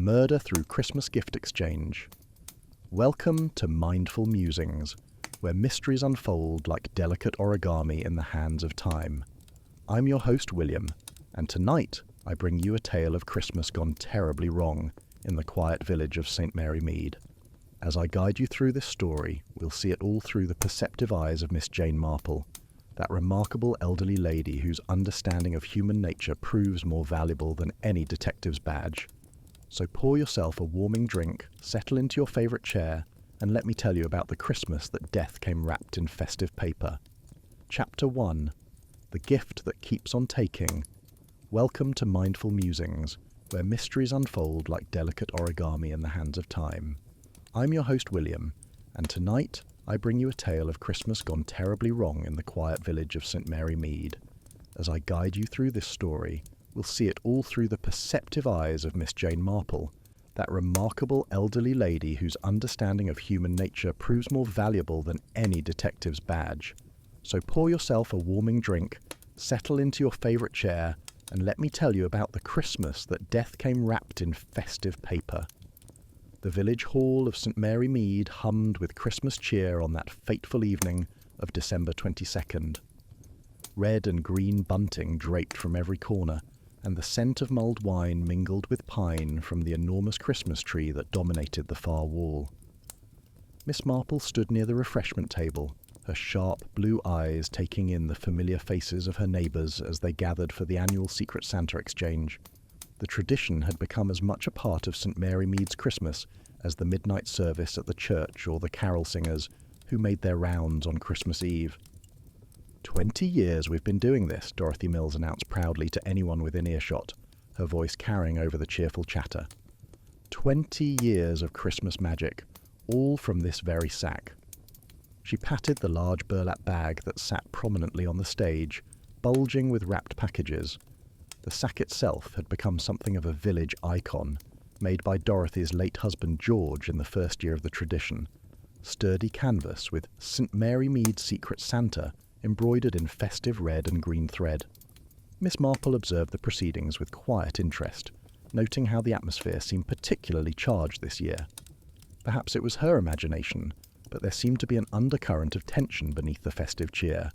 Murder through Christmas gift exchange. Welcome to Mindful Musings, where mysteries unfold like delicate origami in the hands of time. I'm your host, William, and tonight I bring you a tale of Christmas gone terribly wrong in the quiet village of St. Mary Mead. As I guide you through this story, we'll see it all through the perceptive eyes of Miss Jane Marple, that remarkable elderly lady whose understanding of human nature proves more valuable than any detective's badge. So pour yourself a warming drink, settle into your favourite chair, and let me tell you about the Christmas that death came wrapped in festive paper. Chapter 1. The Gift That Keeps on Taking. Welcome to Mindful Musings, where mysteries unfold like delicate origami in the hands of time. I'm your host, William, and tonight I bring you a tale of Christmas gone terribly wrong in the quiet village of St. Mary Mead. As I guide you through this story, we'll see it all through the perceptive eyes of Miss Jane Marple, that remarkable elderly lady whose understanding of human nature proves more valuable than any detective's badge. So pour yourself a warming drink, settle into your favourite chair, and let me tell you about the Christmas that death came wrapped in festive paper. The village hall of St. Mary Mead hummed with Christmas cheer on that fateful evening of December 22nd. Red and green bunting draped from every corner, and the scent of mulled wine mingled with pine from the enormous Christmas tree that dominated the far wall. Miss Marple stood near the refreshment table, her sharp blue eyes taking in the familiar faces of her neighbours as they gathered for the annual Secret Santa exchange. The tradition had become as much a part of St. Mary Mead's Christmas as the midnight service at the church or the carol singers who made their rounds on Christmas Eve. 20 years we've been doing this, Dorothy Mills announced proudly to anyone within earshot, her voice carrying over the cheerful chatter. 20 years of Christmas magic, all from this very sack. She patted the large burlap bag that sat prominently on the stage, bulging with wrapped packages. The sack itself had become something of a village icon, made by Dorothy's late husband George in the first year of the tradition. Sturdy canvas with St. Mary Mead Secret Santa embroidered in festive red and green thread. Miss Marple observed the proceedings with quiet interest, noting how the atmosphere seemed particularly charged this year. Perhaps it was her imagination, but there seemed to be an undercurrent of tension beneath the festive cheer.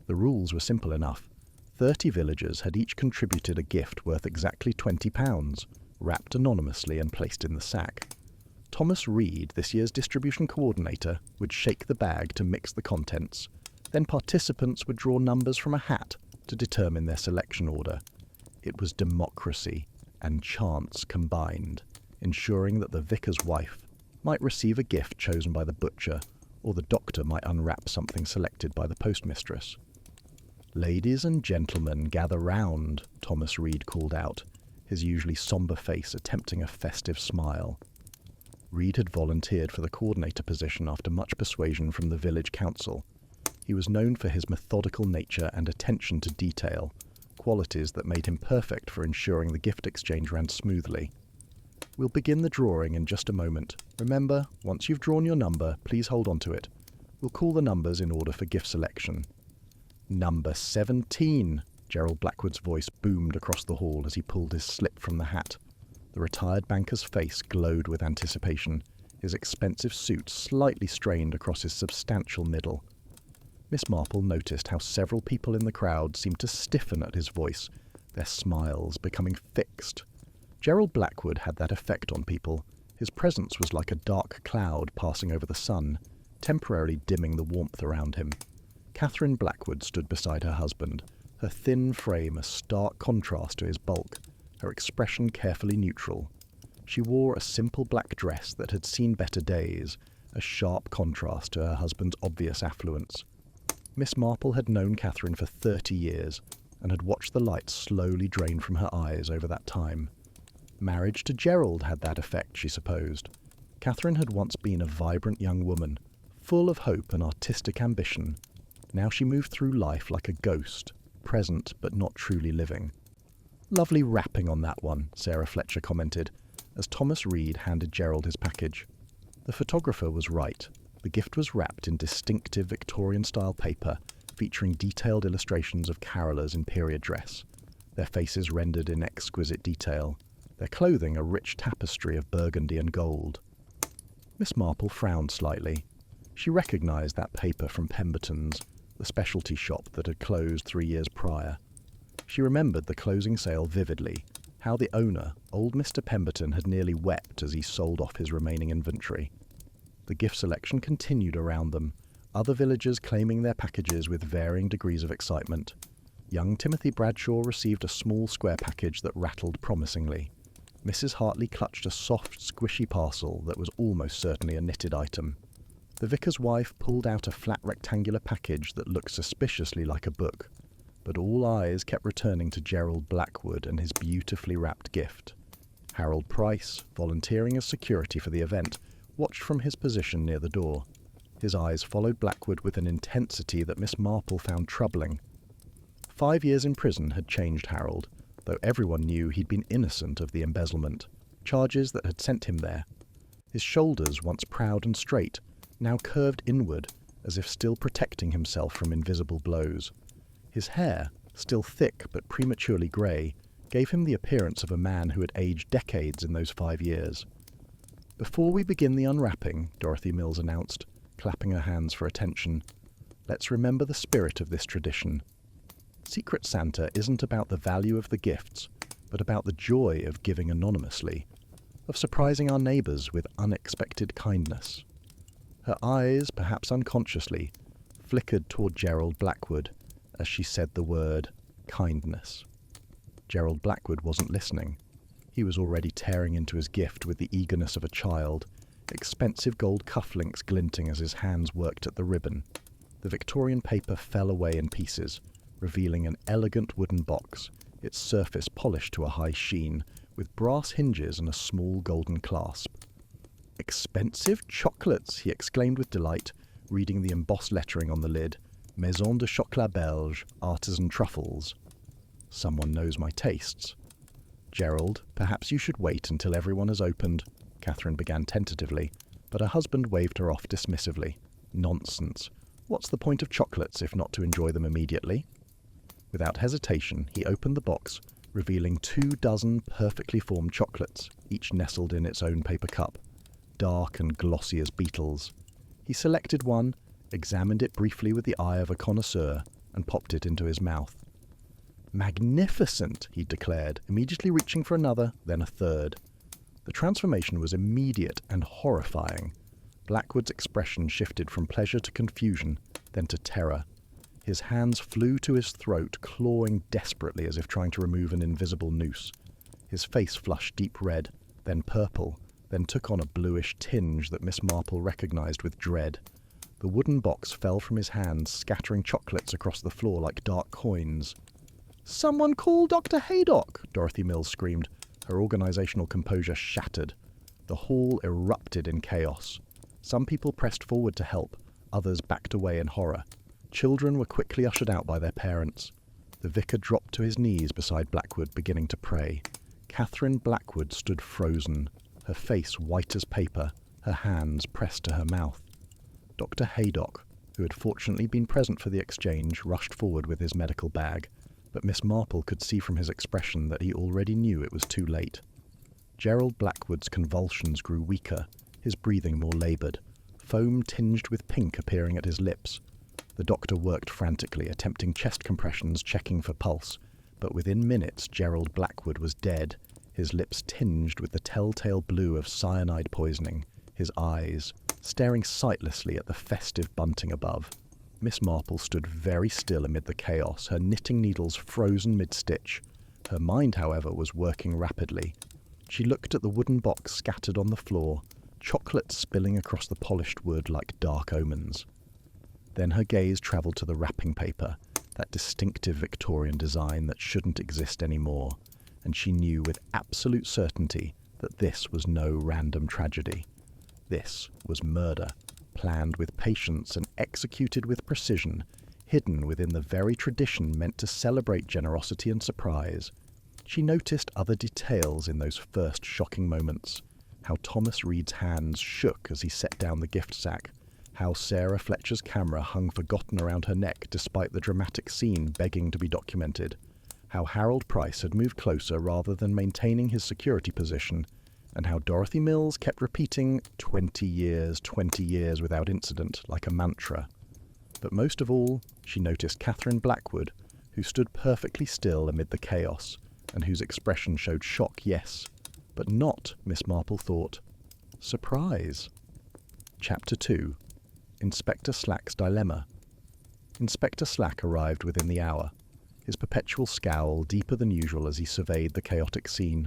The rules were simple enough. 30 villagers had each contributed a gift worth exactly £20, wrapped anonymously and placed in the sack. Thomas Reed, this year's distribution coordinator, would shake the bag to mix the contents. Then participants would draw numbers from a hat to determine their selection order. It was democracy and chance combined, ensuring that the vicar's wife might receive a gift chosen by the butcher, or the doctor might unwrap something selected by the postmistress. "Ladies and gentlemen, gather round," Thomas Reed called out, his usually sombre face attempting a festive smile. Reed had volunteered for the coordinator position after much persuasion from the village council. He was known for his methodical nature and attention to detail, qualities that made him perfect for ensuring the gift exchange ran smoothly. "We'll begin the drawing in just a moment. Remember, once you've drawn your number, please hold on to it. We'll call the numbers in order for gift selection." "Number 17, Gerald Blackwood's voice boomed across the hall as he pulled his slip from the hat. The retired banker's face glowed with anticipation, his expensive suit slightly strained across his substantial middle. Miss Marple noticed how several people in the crowd seemed to stiffen at his voice, their smiles becoming fixed. Gerald Blackwood had that effect on people. His presence was like a dark cloud passing over the sun, temporarily dimming the warmth around him. Catherine Blackwood stood beside her husband, her thin frame a stark contrast to his bulk, her expression carefully neutral. She wore a simple black dress that had seen better days, a sharp contrast to her husband's obvious affluence. Miss Marple had known Catherine for 30 years, and had watched the light slowly drain from her eyes over that time. Marriage to Gerald had that effect, she supposed. Catherine had once been a vibrant young woman, full of hope and artistic ambition. Now she moved through life like a ghost, present but not truly living. "Lovely wrapping on that one," Sarah Fletcher commented, as Thomas Reed handed Gerald his package. The photographer was right. The gift was wrapped in distinctive Victorian-style paper, featuring detailed illustrations of carolers in period dress, their faces rendered in exquisite detail. their clothing a rich tapestry of burgundy and gold. Miss Marple frowned slightly. She recognised that paper from Pemberton's, the specialty shop that had closed 3 years prior. She remembered the closing sale vividly, how the owner, old Mr. Pemberton, had nearly wept as he sold off his remaining inventory. The gift selection continued around them, other villagers claiming their packages with varying degrees of excitement. Young Timothy Bradshaw received a small square package that rattled promisingly. Mrs. Hartley clutched a soft, squishy parcel that was almost certainly a knitted item. The vicar's wife pulled out a flat rectangular package that looked suspiciously like a book, but all eyes kept returning to Gerald Blackwood and his beautifully wrapped gift. Harold Price, volunteering as security for the event, watched from his position near the door. His eyes followed Blackwood with an intensity that Miss Marple found troubling. 5 years in prison had changed Harold, though everyone knew he'd been innocent of the embezzlement, charges that had sent him there. His shoulders, once proud and straight, now curved inward, as if still protecting himself from invisible blows. His hair, still thick but prematurely grey, gave him the appearance of a man who had aged decades in those 5 years. "Before we begin the unwrapping," Dorothy Mills announced, clapping her hands for attention, "let's remember the spirit of this tradition. Secret Santa isn't about the value of the gifts, but about the joy of giving anonymously, of surprising our neighbours with unexpected kindness." Her eyes, perhaps unconsciously, flickered toward Gerald Blackwood as she said the word kindness. Gerald Blackwood wasn't listening. He was already tearing into his gift with the eagerness of a child, expensive gold cufflinks glinting as his hands worked at the ribbon. The Victorian paper fell away in pieces, revealing an elegant wooden box, its surface polished to a high sheen, with brass hinges and a small golden clasp. "Expensive chocolates!" he exclaimed with delight, reading the embossed lettering on the lid. "Maison de chocolat belge, artisan truffles." "Someone knows my tastes." "Gerald, perhaps you should wait until everyone has opened," Catherine began tentatively, but her husband waved her off dismissively. "Nonsense. What's the point of chocolates if not to enjoy them immediately?" Without hesitation, he opened the box, revealing 24 perfectly formed chocolates, each nestled in its own paper cup, dark and glossy as beetles. He selected one, examined it briefly with the eye of a connoisseur, and popped it into his mouth. "Magnificent!" he declared, immediately reaching for another, then a third. The transformation was immediate and horrifying. Blackwood's expression shifted from pleasure to confusion, then to terror. His hands flew to his throat, clawing desperately as if trying to remove an invisible noose. His face flushed deep red, then purple, then took on a bluish tinge that Miss Marple recognised with dread. The wooden box fell from his hands, scattering chocolates across the floor like dark coins. "Someone call Dr. Haydock!" Dorothy Mills screamed, her organisational composure shattered. The hall erupted in chaos. Some people pressed forward to help, others backed away in horror. Children were quickly ushered out by their parents. The vicar dropped to his knees beside Blackwood, beginning to pray. Catherine Blackwood stood frozen, her face white as paper, her hands pressed to her mouth. Dr. Haydock, who had fortunately been present for the exchange, rushed forward with his medical bag, but Miss Marple could see from his expression that he already knew it was too late. Gerald Blackwood's convulsions grew weaker, his breathing more laboured, foam tinged with pink appearing at his lips. The doctor worked frantically, attempting chest compressions, checking for pulse, but within minutes Gerald Blackwood was dead, his lips tinged with the telltale blue of cyanide poisoning, his eyes staring sightlessly at the festive bunting above. Miss Marple stood very still amid the chaos, her knitting needles frozen mid-stitch. Her mind, however, was working rapidly. She looked at the wooden box scattered on the floor, chocolate spilling across the polished wood like dark omens. Then her gaze travelled to the wrapping paper, that distinctive Victorian design that shouldn't exist anymore, and she knew with absolute certainty that this was no random tragedy. This was murder, planned with patience and executed with precision, hidden within the very tradition meant to celebrate generosity and surprise. She noticed other details in those first shocking moments, how Thomas Reed's hands shook as he set down the gift sack, how Sarah Fletcher's camera hung forgotten around her neck despite the dramatic scene begging to be documented, how Harold Price had moved closer rather than maintaining his security position, and how Dorothy Mills kept repeating 20 years without incident like a mantra. But most of all, she noticed Catherine Blackwood, who stood perfectly still amid the chaos, and whose expression showed shock, yes, but not, Miss Marple thought, surprise. Chapter 2. Inspector Slack's Dilemma. Inspector Slack arrived within the hour, his perpetual scowl deeper than usual as he surveyed the chaotic scene.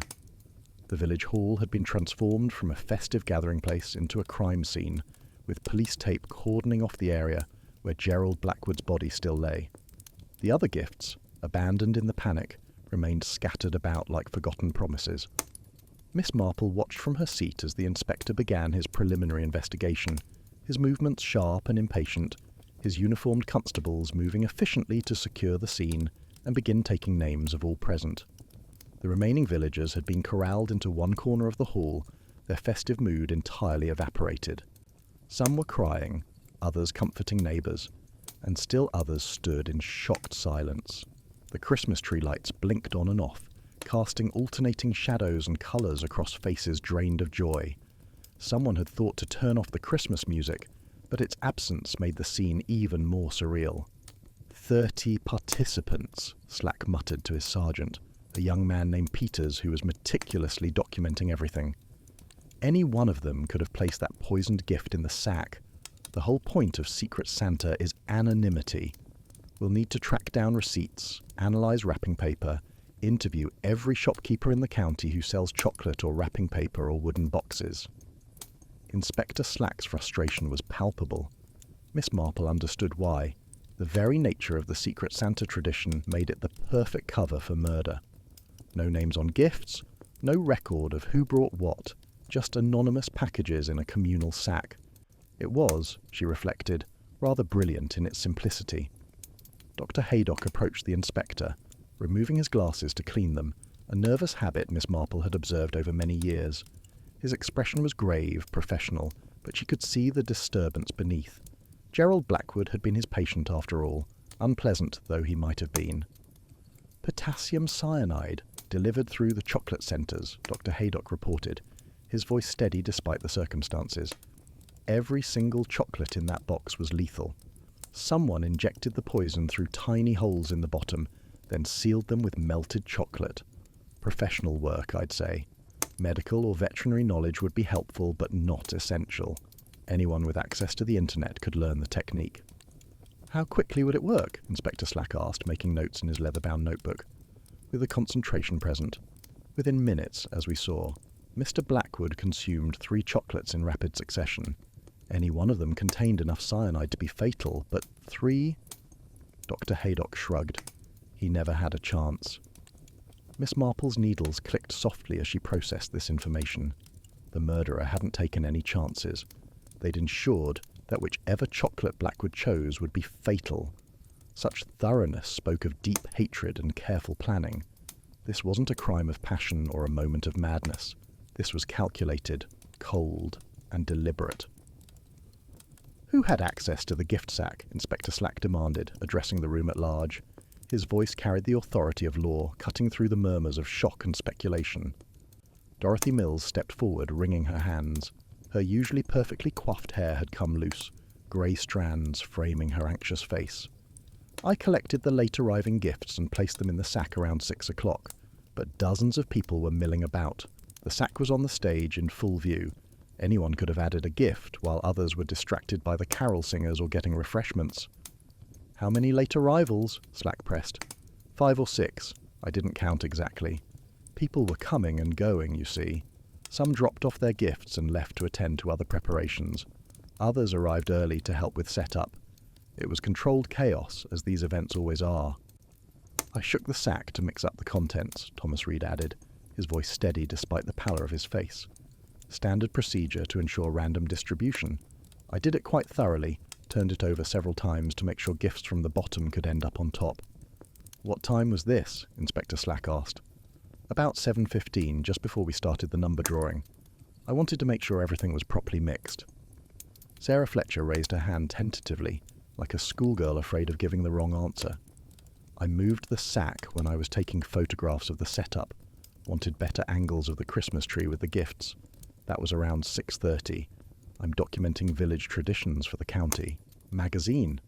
The village hall had been transformed from a festive gathering place into a crime scene, with police tape cordoning off the area where Gerald Blackwood's body still lay. The other gifts, abandoned in the panic, remained scattered about like forgotten promises. Miss Marple watched from her seat as the inspector began his preliminary investigation, his movements sharp and impatient, his uniformed constables moving efficiently to secure the scene and begin taking names of all present. The remaining villagers had been corralled into one corner of the hall, their festive mood entirely evaporated. Some were crying, others comforting neighbours, and still others stood in shocked silence. The Christmas tree lights blinked on and off, casting alternating shadows and colours across faces drained of joy. Someone had thought to turn off the Christmas music, but its absence made the scene even more surreal. 30 participants, Slack muttered to his sergeant, a young man named Peters who was meticulously documenting everything. Any one of them could have placed that poisoned gift in the sack. The whole point of Secret Santa is anonymity. We'll need to track down receipts, analyse wrapping paper, interview every shopkeeper in the county who sells chocolate or wrapping paper or wooden boxes. Inspector Slack's frustration was palpable. Miss Marple understood why. The very nature of the Secret Santa tradition made it the perfect cover for murder. No names on gifts, no record of who brought what, just anonymous packages in a communal sack. It was, she reflected, rather brilliant in its simplicity. Dr. Haydock approached the inspector, removing his glasses to clean them, a nervous habit Miss Marple had observed over many years. His expression was grave, professional, but she could see the disturbance beneath. Gerald Blackwood had been his patient after all, unpleasant though he might have been. Potassium cyanide, delivered through the chocolate centres, Dr. Haydock reported, his voice steady despite the circumstances. Every single chocolate in that box was lethal. Someone injected the poison through tiny holes in the bottom, then sealed them with melted chocolate. Professional work, I'd say. Medical or veterinary knowledge would be helpful, but not essential. Anyone with access to the internet could learn the technique. How quickly would it work? Inspector Slack asked, making notes in his leather-bound notebook. With a concentration present. Within minutes, as we saw. Mr. Blackwood consumed 3 chocolates in rapid succession. Any one of them contained enough cyanide to be fatal, but 3... Dr. Haydock shrugged. He never had a chance. Miss Marple's needles clicked softly as she processed this information. The murderer hadn't taken any chances. They'd ensured that whichever chocolate Blackwood chose would be fatal. Such thoroughness spoke of deep hatred and careful planning. This wasn't a crime of passion or a moment of madness. This was calculated, cold, and deliberate. Who had access to the gift sack? Inspector Slack demanded, addressing the room at large. His voice carried the authority of law, cutting through the murmurs of shock and speculation. Dorothy Mills stepped forward, wringing her hands. Her usually perfectly coiffed hair had come loose, grey strands framing her anxious face. I collected the late-arriving gifts and placed them in the sack around 6 o'clock, but dozens of people were milling about. The sack was on the stage in full view. Anyone could have added a gift, while others were distracted by the carol singers or getting refreshments. How many late arrivals? Slack pressed. 5 or 6. I didn't count exactly. People were coming and going, you see. Some dropped off their gifts and left to attend to other preparations. Others arrived early to help with setup. It was controlled chaos, as these events always are. I shook the sack to mix up the contents, Thomas Reed added, his voice steady despite the pallor of his face. Standard procedure to ensure random distribution. I did it quite thoroughly, turned it over several times to make sure gifts from the bottom could end up on top. What time was this? Inspector Slack asked. About 7:15, just before we started the number drawing. I wanted to make sure everything was properly mixed. Sarah Fletcher raised her hand tentatively, like a schoolgirl afraid of giving the wrong answer. I moved the sack when I was taking photographs of the setup. Wanted better angles of the Christmas tree with the gifts. That was around 6:30. I'm documenting village traditions for the county. Magazine.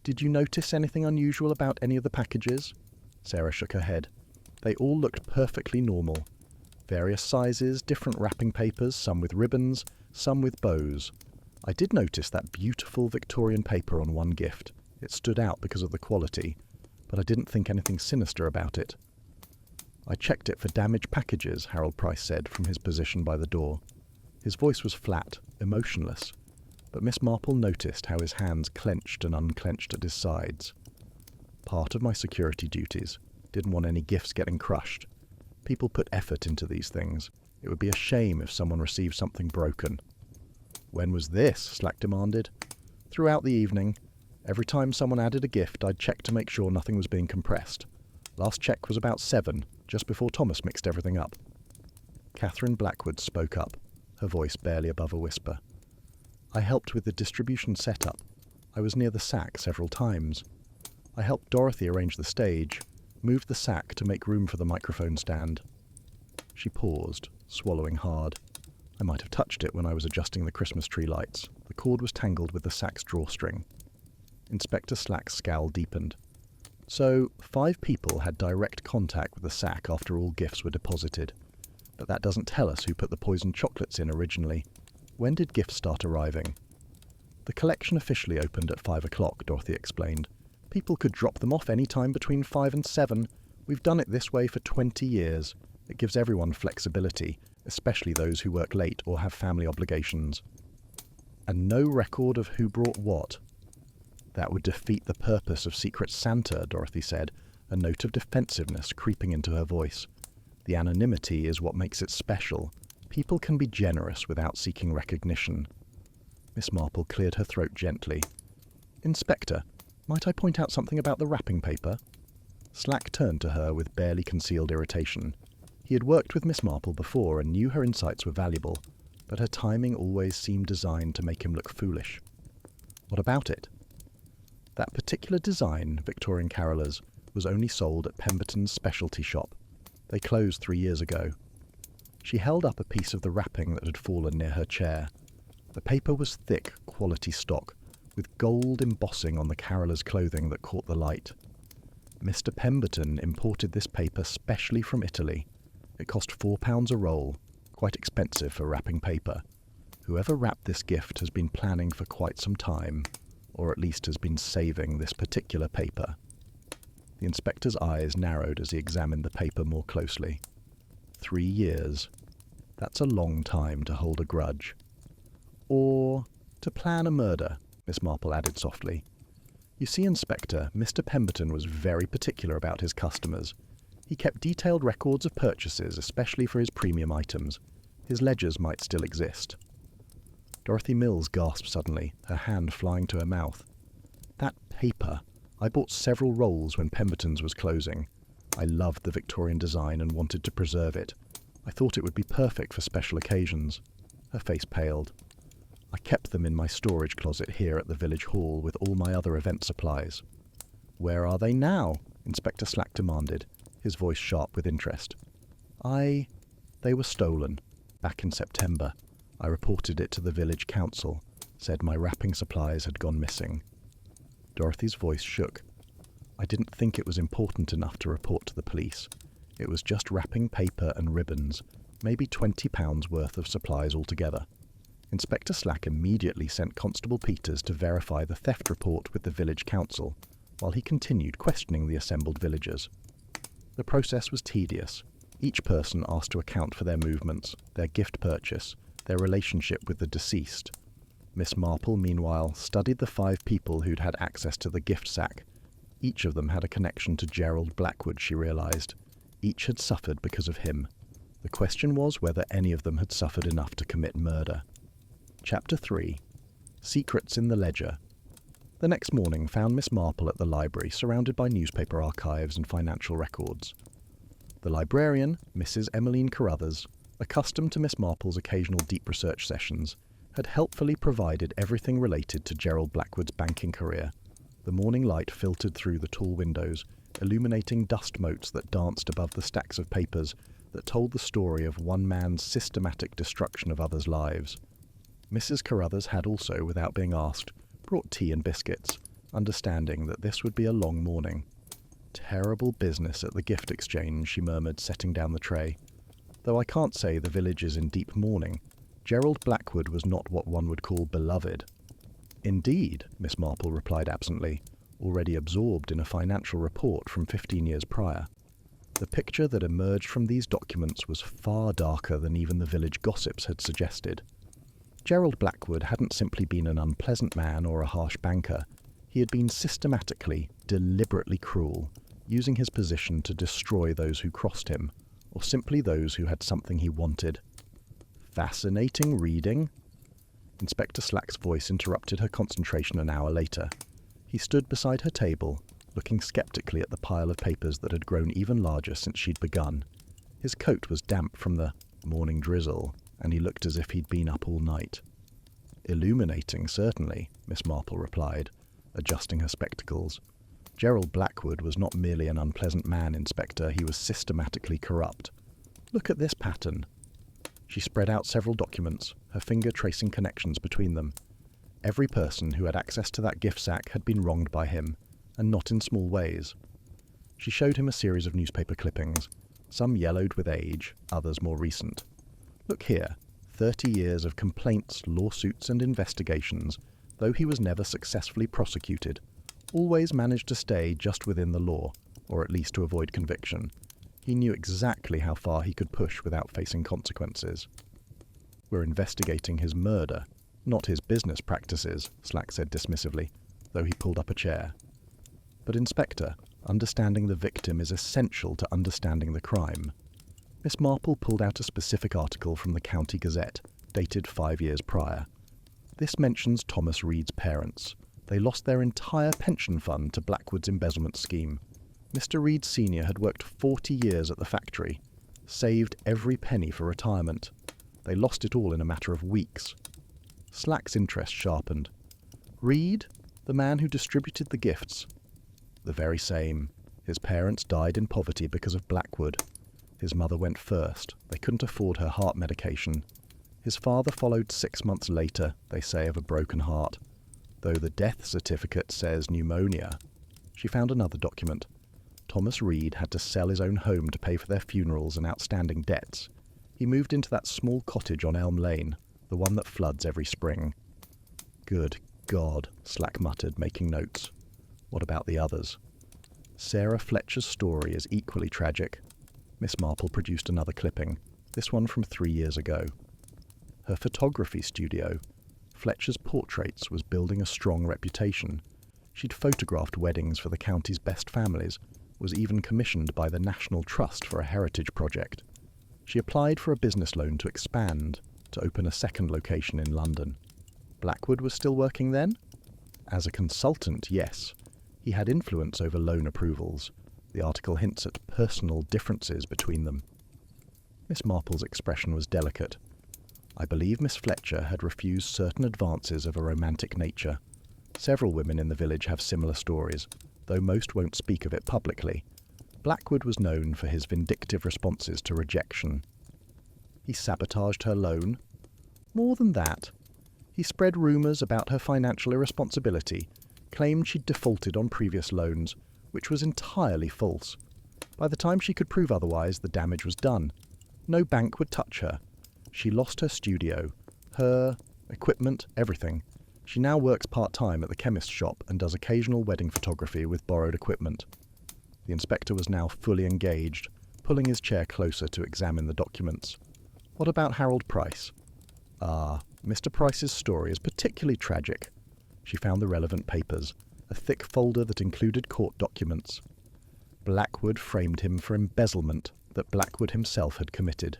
Did you notice anything unusual about any of the packages? Sarah shook her head. They all looked perfectly normal. Various sizes, different wrapping papers, some with ribbons, some with bows. I did notice that beautiful Victorian paper on one gift. It stood out because of the quality, but I didn't think anything sinister about it. I checked it for damaged packages, Harold Price said from his position by the door. His voice was flat, emotionless, but Miss Marple noticed how his hands clenched and unclenched at his sides. Part of my security duties. Didn't want any gifts getting crushed. People put effort into these things. It would be a shame if someone received something broken. When was this? Slack demanded. Throughout the evening. Every time someone added a gift, I'd check to make sure nothing was being compressed. Last check was about 7, just before Thomas mixed everything up. Catherine Blackwood spoke up, her voice barely above a whisper. I helped with the distribution setup. I was near the sack several times. I helped Dorothy arrange the stage, moved the sack to make room for the microphone stand. She paused, swallowing hard. I might have touched it when I was adjusting the Christmas tree lights. The cord was tangled with the sack's drawstring. Inspector Slack's scowl deepened. So, 5 people had direct contact with the sack after all gifts were deposited. But that doesn't tell us who put the poisoned chocolates in originally. When did gifts start arriving? The collection officially opened at 5 o'clock, Dorothy explained. People could drop them off any time between 5 and 7. We've done it this way for 20 years. It gives everyone flexibility, especially those who work late or have family obligations. And no record of who brought what. That would defeat the purpose of Secret Santa, Dorothy said, a note of defensiveness creeping into her voice. The anonymity is what makes it special. People can be generous without seeking recognition. Miss Marple cleared her throat gently. Inspector, might I point out something about the wrapping paper? Slack turned to her with barely concealed irritation. He had worked with Miss Marple before and knew her insights were valuable, but her timing always seemed designed to make him look foolish. What about it? That particular design, Victorian carolers, was only sold at Pemberton's specialty shop. They closed 3 years ago. She held up a piece of the wrapping that had fallen near her chair. The paper was thick, quality stock, with gold embossing on the carolers' clothing that caught the light. Mr. Pemberton imported this paper specially from Italy. It cost £4 a roll, quite expensive for wrapping paper. Whoever wrapped this gift has been planning for quite some time, or at least has been saving this particular paper. The inspector's eyes narrowed as he examined the paper more closely. 3 years. That's a long time to hold a grudge. Or to plan a murder, Miss Marple added softly. You see, Inspector, Mr. Pemberton was very particular about his customers. He kept detailed records of purchases, especially for his premium items. His ledgers might still exist. Dorothy Mills gasped suddenly, her hand flying to her mouth. That paper! I bought several rolls when Pemberton's was closing. I loved the Victorian design and wanted to preserve it. I thought it would be perfect for special occasions. Her face paled. I kept them in my storage closet here at the village hall with all my other event supplies. Where are they now? Inspector Slack demanded, his voice sharp with interest. They were stolen, back in September. I reported it to the village council, said my wrapping supplies had gone missing. Dorothy's voice shook. I didn't think it was important enough to report to the police. It was just wrapping paper and ribbons, maybe £20 worth of supplies altogether. Inspector Slack immediately sent Constable Peters to verify the theft report with the village council, while he continued questioning the assembled villagers. The process was tedious. Each person asked to account for their movements, their gift purchase, their relationship with the deceased. Miss Marple, meanwhile, studied the 5 people who'd had access to the gift sack. Each of them had a connection to Gerald Blackwood, she realized. Each had suffered because of him. The question was whether any of them had suffered enough to commit murder. Chapter 3. Secrets in the Ledger. The next morning found Miss Marple at the library, surrounded by newspaper archives and financial records. The librarian, Mrs. Emmeline Carruthers, accustomed to Miss Marple's occasional deep research sessions, had helpfully provided everything related to Gerald Blackwood's banking career. The morning light filtered through the tall windows, illuminating dust motes that danced above the stacks of papers that told the story of one man's systematic destruction of others' lives. Mrs. Carruthers had also, without being asked, brought tea and biscuits, understanding that this would be a long morning. "Terrible business at the gift exchange," she murmured, setting down the tray. "Though I can't say the village is in deep mourning. Gerald Blackwood was not what one would call beloved." "Indeed," Miss Marple replied absently, already absorbed in a financial report from 15 years prior. The picture that emerged from these documents was far darker than even the village gossips had suggested. Gerald Blackwood hadn't simply been an unpleasant man or a harsh banker. He had been systematically, deliberately cruel, using his position to destroy those who crossed him, or simply those who had something he wanted. "Fascinating reading?" Inspector Slack's voice interrupted her concentration an hour later. He stood beside her table, looking skeptically at the pile of papers that had grown even larger since she'd begun. His coat was damp from the morning drizzle, and he looked as if he'd been up all night. "Illuminating, certainly," Miss Marple replied, adjusting her spectacles. "Gerald Blackwood was not merely an unpleasant man, Inspector, he was systematically corrupt. Look at this pattern." She spread out several documents, her finger tracing connections between them. Every person who had access to that gift sack had been wronged by him, and not in small ways. She showed him a series of newspaper clippings, some yellowed with age, others more recent. "Look here, 30 years of complaints, lawsuits and investigations, though he was never successfully prosecuted, always managed to stay just within the law, or at least to avoid conviction. He knew exactly how far he could push without facing consequences." "We're investigating his murder, not his business practices," Slack said dismissively, though he pulled up a chair. "But Inspector, understanding the victim is essential to understanding the crime." Miss Marple pulled out a specific article from the County Gazette, dated 5 years prior. This mentions Thomas Reed's parents. They lost their entire pension fund to Blackwood's embezzlement scheme. Mr. Reed Sr. had worked 40 years at the factory, saved every penny for retirement. They lost it all in a matter of weeks. Slack's interest sharpened. "Reed, the man who distributed the gifts?" "The very same. His parents died in poverty because of Blackwood. His mother went first. They couldn't afford her heart medication. His father followed 6 months later, they say, of a broken heart, though the death certificate says pneumonia." She found another document. Thomas Reed had to sell his own home to pay for their funerals and outstanding debts. He moved into that small cottage on Elm Lane, the one that floods every spring. "Good God," Slack muttered, making notes. "What about the others?" "Sarah Fletcher's story is equally tragic." Miss Marple produced another clipping, this one from 3 years ago. Her photography studio, Fletcher's Portraits, was building a strong reputation. She'd photographed weddings for the county's best families, was even commissioned by the National Trust for a heritage project. She applied for a business loan to expand, to open a second location in London. Blackwood was still working then? As a consultant, yes. He had influence over loan approvals. The article hints at personal differences between them. Miss Marple's expression was delicate. "I believe Miss Fletcher had refused certain advances of a romantic nature. Several women in the village have similar stories, though most won't speak of it publicly. Blackwood was known for his vindictive responses to rejection." "He sabotaged her loan?" "More than that. He spread rumours about her financial irresponsibility, claimed she'd defaulted on previous loans, which was entirely false. By the time she could prove otherwise, the damage was done. No bank would touch her. She lost her studio, her equipment, everything. She now works part-time at the chemist's shop and does occasional wedding photography with borrowed equipment." The inspector was now fully engaged, pulling his chair closer to examine the documents. "What about Harold Price?" "Ah, Mr. Price's story is particularly tragic." She found the relevant papers, a thick folder that included court documents. Blackwood framed him for embezzlement that Blackwood himself had committed.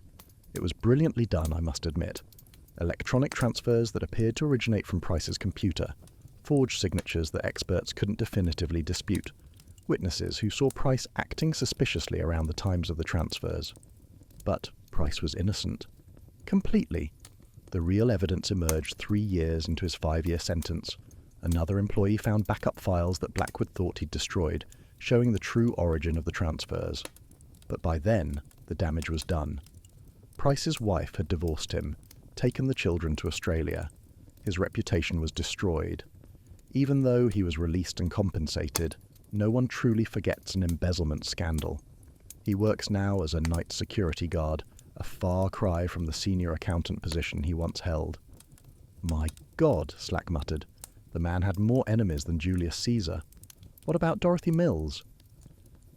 It was brilliantly done, I must admit. Electronic transfers that appeared to originate from Price's computer, forged signatures that experts couldn't definitively dispute, witnesses who saw Price acting suspiciously around the times of the transfers. But Price was innocent. Completely. The real evidence emerged 3 years into his 5-year sentence. Another employee found backup files that Blackwood thought he'd destroyed, showing the true origin of the transfers. But by then, the damage was done. Price's wife had divorced him, taken the children to Australia. His reputation was destroyed. Even though he was released and compensated, no one truly forgets an embezzlement scandal. He works now as a night security guard, a far cry from the senior accountant position he once held. My God, Slack muttered. The man had more enemies than Julius Caesar. What about Dorothy Mills?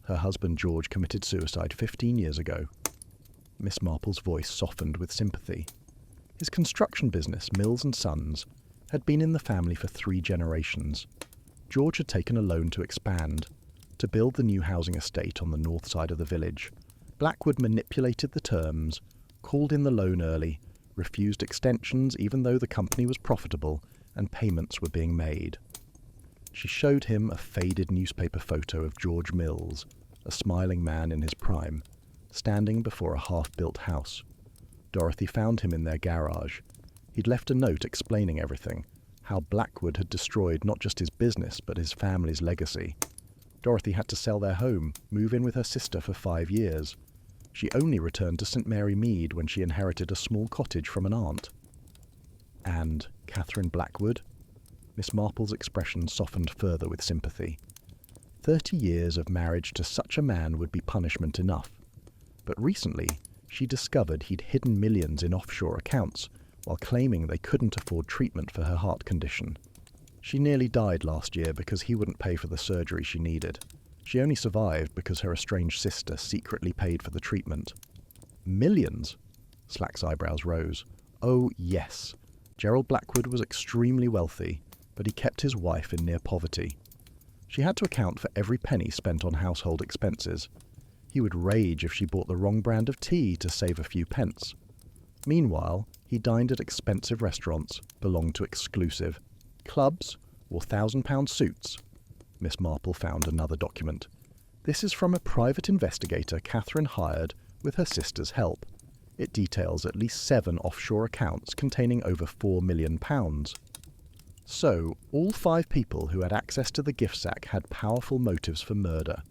Her husband George committed suicide 15 years ago. Miss Marple's voice softened with sympathy. His construction business, Mills and Sons, had been in the family for 3 generations. George had taken a loan to expand, to build the new housing estate on the north side of the village. Blackwood manipulated the terms, called in the loan early, refused extensions even though the company was profitable and payments were being made. She showed him a faded newspaper photo of George Mills, a smiling man in his prime, standing before a half-built house. Dorothy found him in their garage. He'd left a note explaining everything, how Blackwood had destroyed not just his business but his family's legacy. Dorothy had to sell their home, move in with her sister for 5 years. She only returned to St. Mary Mead when she inherited a small cottage from an aunt. And Catherine Blackwood? Miss Marple's expression softened further with sympathy. 30 years of marriage to such a man would be punishment enough. But recently, she discovered he'd hidden millions in offshore accounts while claiming they couldn't afford treatment for her heart condition. She nearly died last year because he wouldn't pay for the surgery she needed. She only survived because her estranged sister secretly paid for the treatment. Millions? Slack's eyebrows rose. Oh, yes. Gerald Blackwood was extremely wealthy, but he kept his wife in near poverty. She had to account for every penny spent on household expenses. He would rage if she bought the wrong brand of tea to save a few pence. Meanwhile, he dined at expensive restaurants, belonged to exclusive clubs, wore £1,000 suits. Miss Marple found another document. This is from a private investigator Catherine hired with her sister's help. It details at least 7 offshore accounts containing over £4 million. So, all 5 people who had access to the gift sack had powerful motives for murder.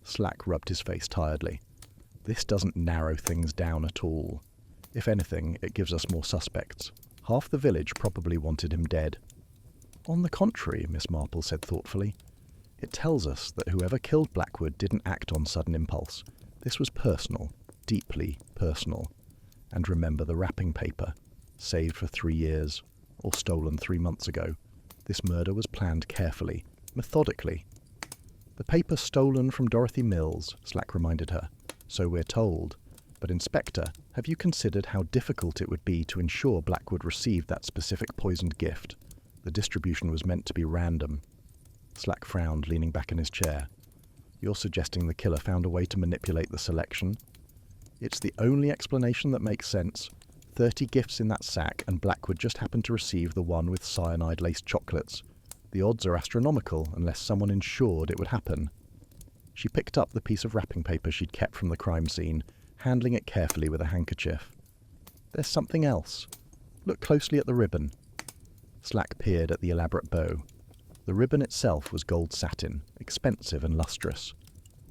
Slack rubbed his face tiredly. This doesn't narrow things down at all. If anything, it gives us more suspects. Half the village probably wanted him dead. On the contrary, Miss Marple said thoughtfully, it tells us that whoever killed Blackwood didn't act on sudden impulse. This was personal, deeply personal. And remember the wrapping paper, saved for 3 years, or stolen 3 months ago. This murder was planned carefully, methodically. The paper stolen from Dorothy Mills, Slack reminded her. So we're told. But Inspector, have you considered how difficult it would be to ensure Blackwood received that specific poisoned gift? The distribution was meant to be random. Slack frowned, leaning back in his chair. You're suggesting the killer found a way to manipulate the selection? It's the only explanation that makes sense. 30 gifts in that sack, and Blackwood just happened to receive the one with cyanide-laced chocolates. The odds are astronomical unless someone ensured it would happen. She picked up the piece of wrapping paper she'd kept from the crime scene, handling it carefully with a handkerchief. There's something else. Look closely at the ribbon. Slack peered at the elaborate bow. The ribbon itself was gold satin, expensive and lustrous.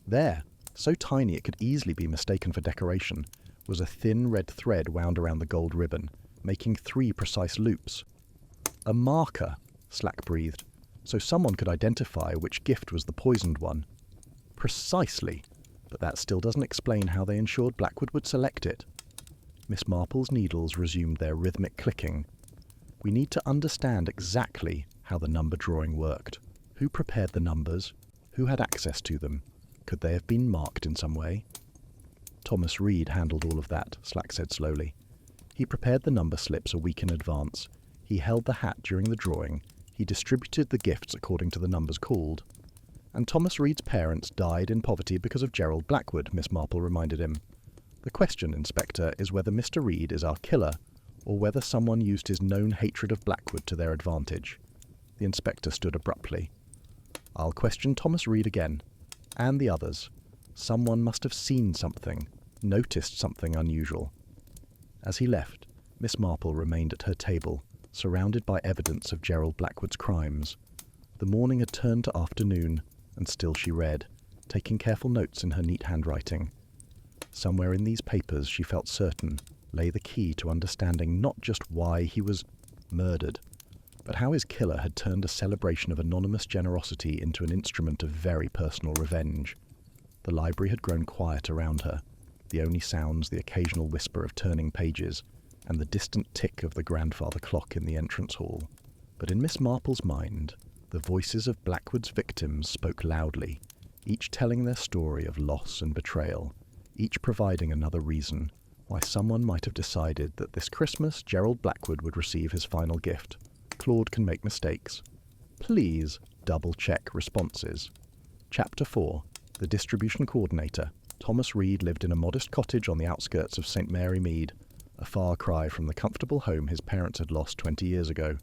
There, so tiny it could easily be mistaken for decoration, was a thin red thread wound around the gold ribbon, making 3 precise loops. A marker, Slack breathed, so someone could identify which gift was the poisoned one. Precisely, but that still doesn't explain how they ensured Blackwood would select it. Miss Marple's needles resumed their rhythmic clicking. We need to understand exactly how the number drawing worked. Who prepared the numbers? Who had access to them? Could they have been marked in some way? Thomas Reed handled all of that, Slack said slowly. He prepared the number slips a week in advance. He held the hat during the drawing. He distributed the gifts according to the numbers called. And Thomas Reed's parents died in poverty because of Gerald Blackwood, Miss Marple reminded him. The question, Inspector, is whether Mr. Reed is our killer, or whether someone used his known hatred of Blackwood to their advantage. The inspector stood abruptly. I'll question Thomas Reed again, and the others. Someone must have seen something, noticed something unusual. As he left, Miss Marple remained at her table, surrounded by evidence of Gerald Blackwood's crimes. The morning had turned to afternoon, and still she read, taking careful notes in her neat handwriting. Somewhere in these papers, she felt certain, lay the key to understanding not just why he was murdered, but how his killer had turned a celebration of anonymous generosity into an instrument of very personal revenge. The library had grown quiet around her, the only sounds the occasional whisper of turning pages, and the distant tick of the grandfather clock in the entrance hall. But in Miss Marple's mind, the voices of Blackwood's victims spoke loudly, each telling their story of loss and betrayal, each providing another reason why someone might have decided that this Christmas Gerald Blackwood would receive his final gift. Claude can make mistakes. Please double-check responses. Chapter 4. The Distribution Coordinator. Thomas Reed lived in a modest cottage on the outskirts of St. Mary Mead, a far cry from the comfortable home his parents had lost 20 years ago.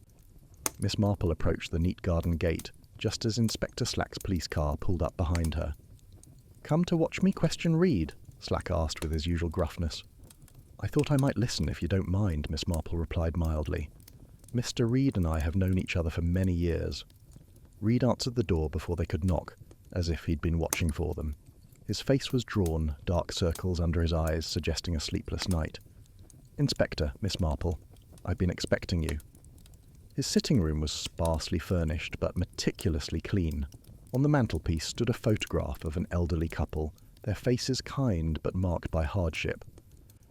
Miss Marple approached the neat garden gate just as Inspector Slack's police car pulled up behind her. "Come to watch me question Reed?" Slack asked with his usual gruffness. "I thought I might listen if you don't mind," Miss Marple replied mildly. "Mr. Reed and I have known each other for many years." Reed answered the door before they could knock, as if he'd been watching for them. His face was drawn, dark circles under his eyes suggesting a sleepless night. "Inspector, Miss Marple, I've been expecting you." His sitting room was sparsely furnished but meticulously clean. On the mantelpiece stood a photograph of an elderly couple, their faces kind but marked by hardship.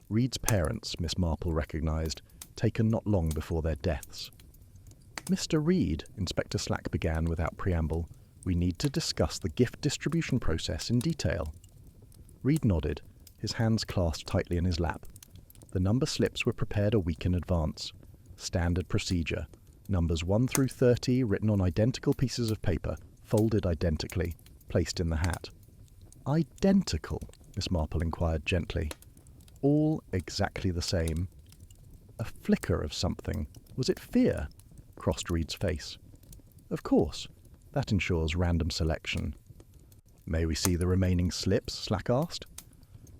Reed's parents, Miss Marple recognised, taken not long before their deaths. "Mr. Reed," Inspector Slack began without preamble, "we need to discuss the gift distribution process in detail." Reed nodded, his hands clasped tightly in his lap. The number slips were prepared a week in advance. Standard procedure. Numbers 1 through 30 written on identical pieces of paper, folded identically, placed in the hat. "Identical?" Miss Marple inquired gently. "All exactly the same." A flicker of something. Was it fear? Crossed Reed's face. "Of course. That ensures random selection." "May we see the remaining slips?" Slack asked.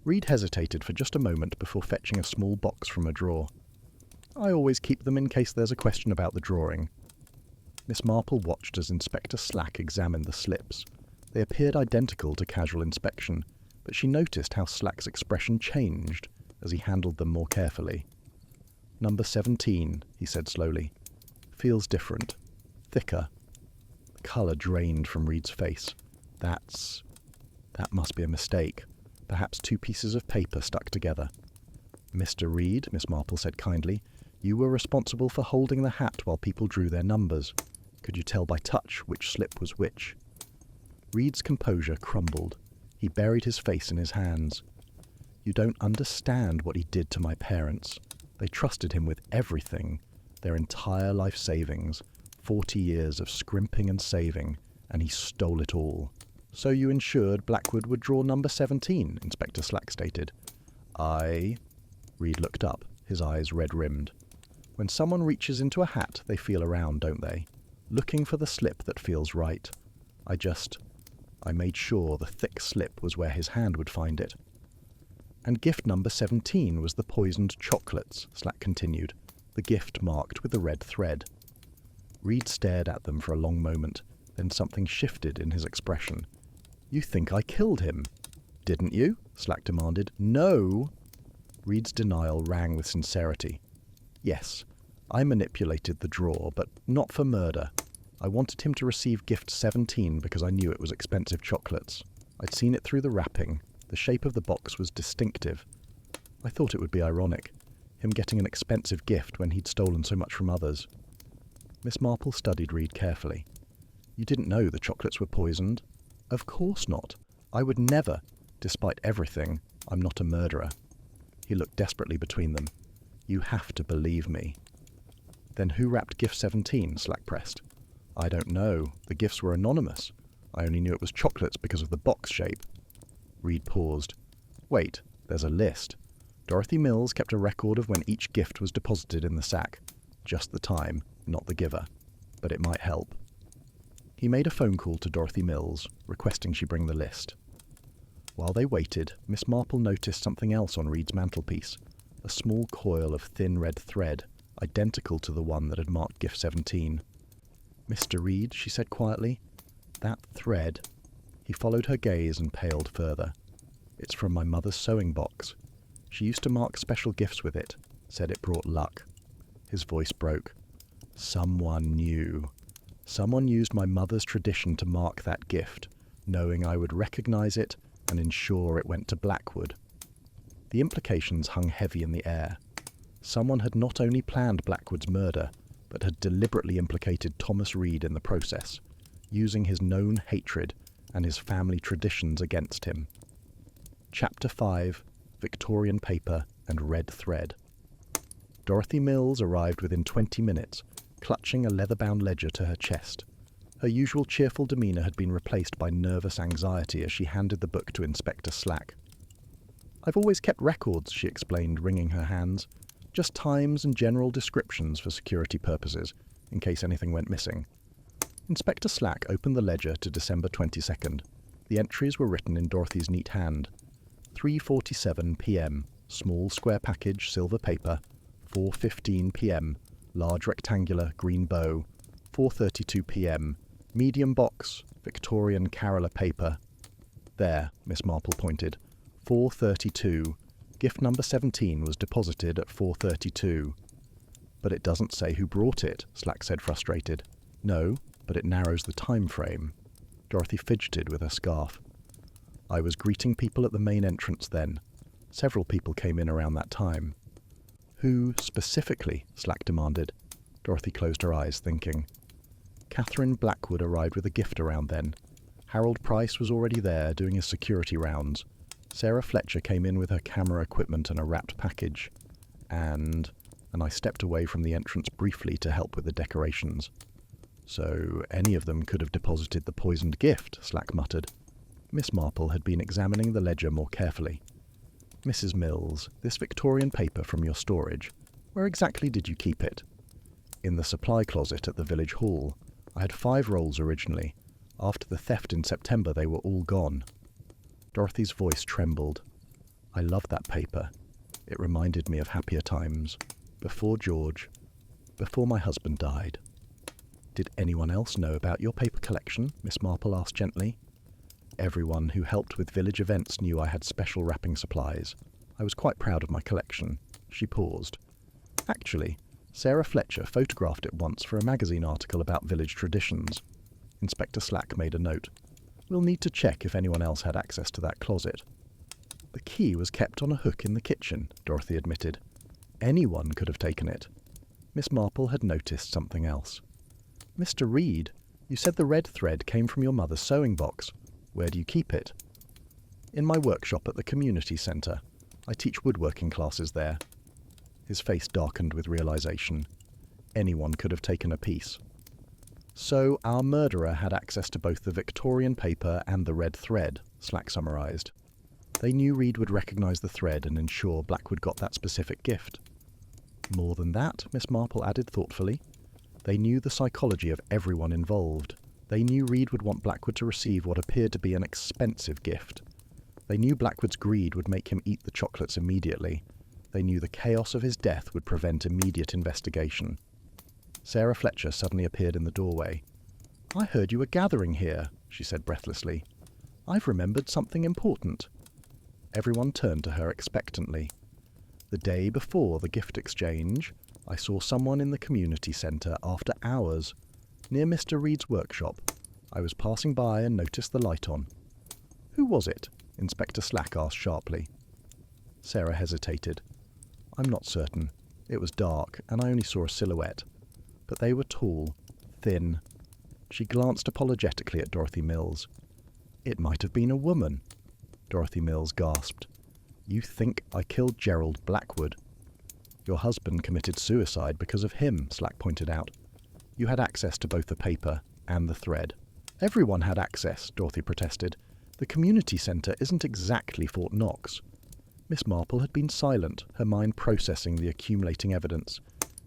Reed hesitated for just a moment before fetching a small box from a drawer. "I always keep them in case there's a question about the drawing." Miss Marple watched as Inspector Slack examined the slips. They appeared identical to casual inspection, but she noticed how Slack's expression changed as he handled them more carefully. "Number 17, he said slowly. "Feels different. Thicker." The colour drained from Reed's face. That must be a mistake. Perhaps two pieces of paper stuck together. "Mr. Reed," Miss Marple said kindly, "you were responsible for holding the hat while people drew their numbers. Could you tell by touch which slip was which?" Reed's composure crumbled. He buried his face in his hands. "You don't understand what he did to my parents. They trusted him with everything, their entire life savings, 40 years of scrimping and saving, and he stole it all." "So you ensured Blackwood would draw number 17, Inspector Slack stated. Reed looked up, his eyes red-rimmed. "When someone reaches into a hat, they feel around, don't they? Looking for the slip that feels right. I made sure the thick slip was where his hand would find it." "And gift number 17 was the poisoned chocolates," Slack continued, the gift marked with a red thread. Reed stared at them for a long moment, then something shifted in his expression. "You think I killed him?" "Didn't you?" Slack demanded. "No!" Reed's denial rang with sincerity. "Yes, I manipulated the drawer, but not for murder. I wanted him to receive gift 17 because I knew it was expensive chocolates. I'd seen it through the wrapping. The shape of the box was distinctive. I thought it would be ironic, him getting an expensive gift when he'd stolen so much from others." Miss Marple studied Reed carefully. "You didn't know the chocolates were poisoned?" "Of course not. I would never. Despite everything, I'm not a murderer." He looked desperately between them. "You have to believe me." "Then who wrapped gift 17, Slack pressed. "I don't know. The gifts were anonymous. I only knew it was chocolates because of the box shape." Reed paused. "Wait, there's a list. Dorothy Mills kept a record of when each gift was deposited in the sack. Just the time, not the giver. But it might help." He made a phone call to Dorothy Mills, requesting she bring the list. While they waited, Miss Marple noticed something else on Reed's mantelpiece, a small coil of thin red thread, identical to the one that had marked gift 17. "Mr. Reed," she said quietly, "that thread, He followed her gaze and paled further. "It's from my mother's sewing box. She used to mark special gifts with it, said it brought luck." His voice broke. "Someone knew. Someone used my mother's tradition to mark that gift, knowing I would recognize it and ensure it went to Blackwood." The implications hung heavy in the air. Someone had not only planned Blackwood's murder, but had deliberately implicated Thomas Reed in the process, using his known hatred and his family traditions against him. Chapter 5: Victorian Paper and Red Thread. Dorothy Mills arrived within 20 minutes, clutching a leather-bound ledger to her chest. Her usual cheerful demeanour had been replaced by nervous anxiety as she handed the book to Inspector Slack. "I've always kept records," she explained, wringing her hands. "Just times and general descriptions for security purposes, in case anything went missing." Inspector Slack opened the ledger to December 22nd. The entries were written in Dorothy's neat hand. 3:47 p.m. Small square package, silver paper. 4:15 p.m. Large rectangular, green bow. 4:32 p.m. Medium box, Victorian Caroller paper. There, Miss Marple pointed. 4:32. Gift number 17 was deposited at 4:32. "But it doesn't say who brought it," Slack said, frustrated. "No, but it narrows the time frame." Dorothy fidgeted with her scarf. "I was greeting people at the main entrance then. Several people came in around that time." "Who, specifically?" Slack demanded. Dorothy closed her eyes, thinking. Catherine Blackwood arrived with a gift around then. Harold Price was already there, doing his security rounds. Sarah Fletcher came in with her camera equipment and a wrapped package. And I stepped away from the entrance briefly to help with the decorations. "So any of them could have deposited the poisoned gift," Slack muttered. Miss Marple had been examining the ledger more carefully. "Mrs. Mills, this Victorian paper from your storage, where exactly did you keep it?" "In the supply closet at the village hall. I had 5 rolls originally. After the theft in September, they were all gone." Dorothy's voice trembled. "I loved that paper. It reminded me of happier times. Before George. Before my husband died." "Did anyone else know about your paper collection?" Miss Marple asked gently. "Everyone who helped with village events knew I had special wrapping supplies. I was quite proud of my collection." She paused. "Actually, Sarah Fletcher photographed it once for a magazine article about village traditions." Inspector Slack made a note. "We'll need to check if anyone else had access to that closet." "The key was kept on a hook in the kitchen," Dorothy admitted. "Anyone could have taken it." Miss Marple had noticed something else. "Mr. Reed, you said the red thread came from your mother's sewing box. Where do you keep it?" "In my workshop at the community centre. I teach woodworking classes there." His face darkened with realization. Anyone could have taken a piece. "So our murderer had access to both the Victorian paper and the red thread," Slack summarized. "They knew Reed would recognize the thread and ensure Blackwood got that specific gift." "More than that," Miss Marple added thoughtfully. "They knew the psychology of everyone involved. They knew Reed would want Blackwood to receive what appeared to be an expensive gift. They knew Blackwood's greed would make him eat the chocolates immediately. They knew the chaos of his death would prevent immediate investigation." Sarah Fletcher suddenly appeared in the doorway. "I heard you were gathering here," she said breathlessly. "I've remembered something important." Everyone turned to her expectantly. "The day before the gift exchange, I saw someone in the community centre after hours, near Mr. Reed's workshop. I was passing by and noticed the light on." "Who was it?" Inspector Slack asked sharply. Sarah hesitated. "I'm not certain. It was dark, and I only saw a silhouette. But they were tall, thin." She glanced apologetically at Dorothy Mills. "It might have been a woman." Dorothy Mills gasped. "You think I killed Gerald Blackwood?" "Your husband committed suicide because of him," Slack pointed out. "You had access to both the paper and the thread." "Everyone had access," Dorothy protested. "The community centre isn't exactly Fort Knox." Miss Marple had been silent, her mind processing the accumulating evidence.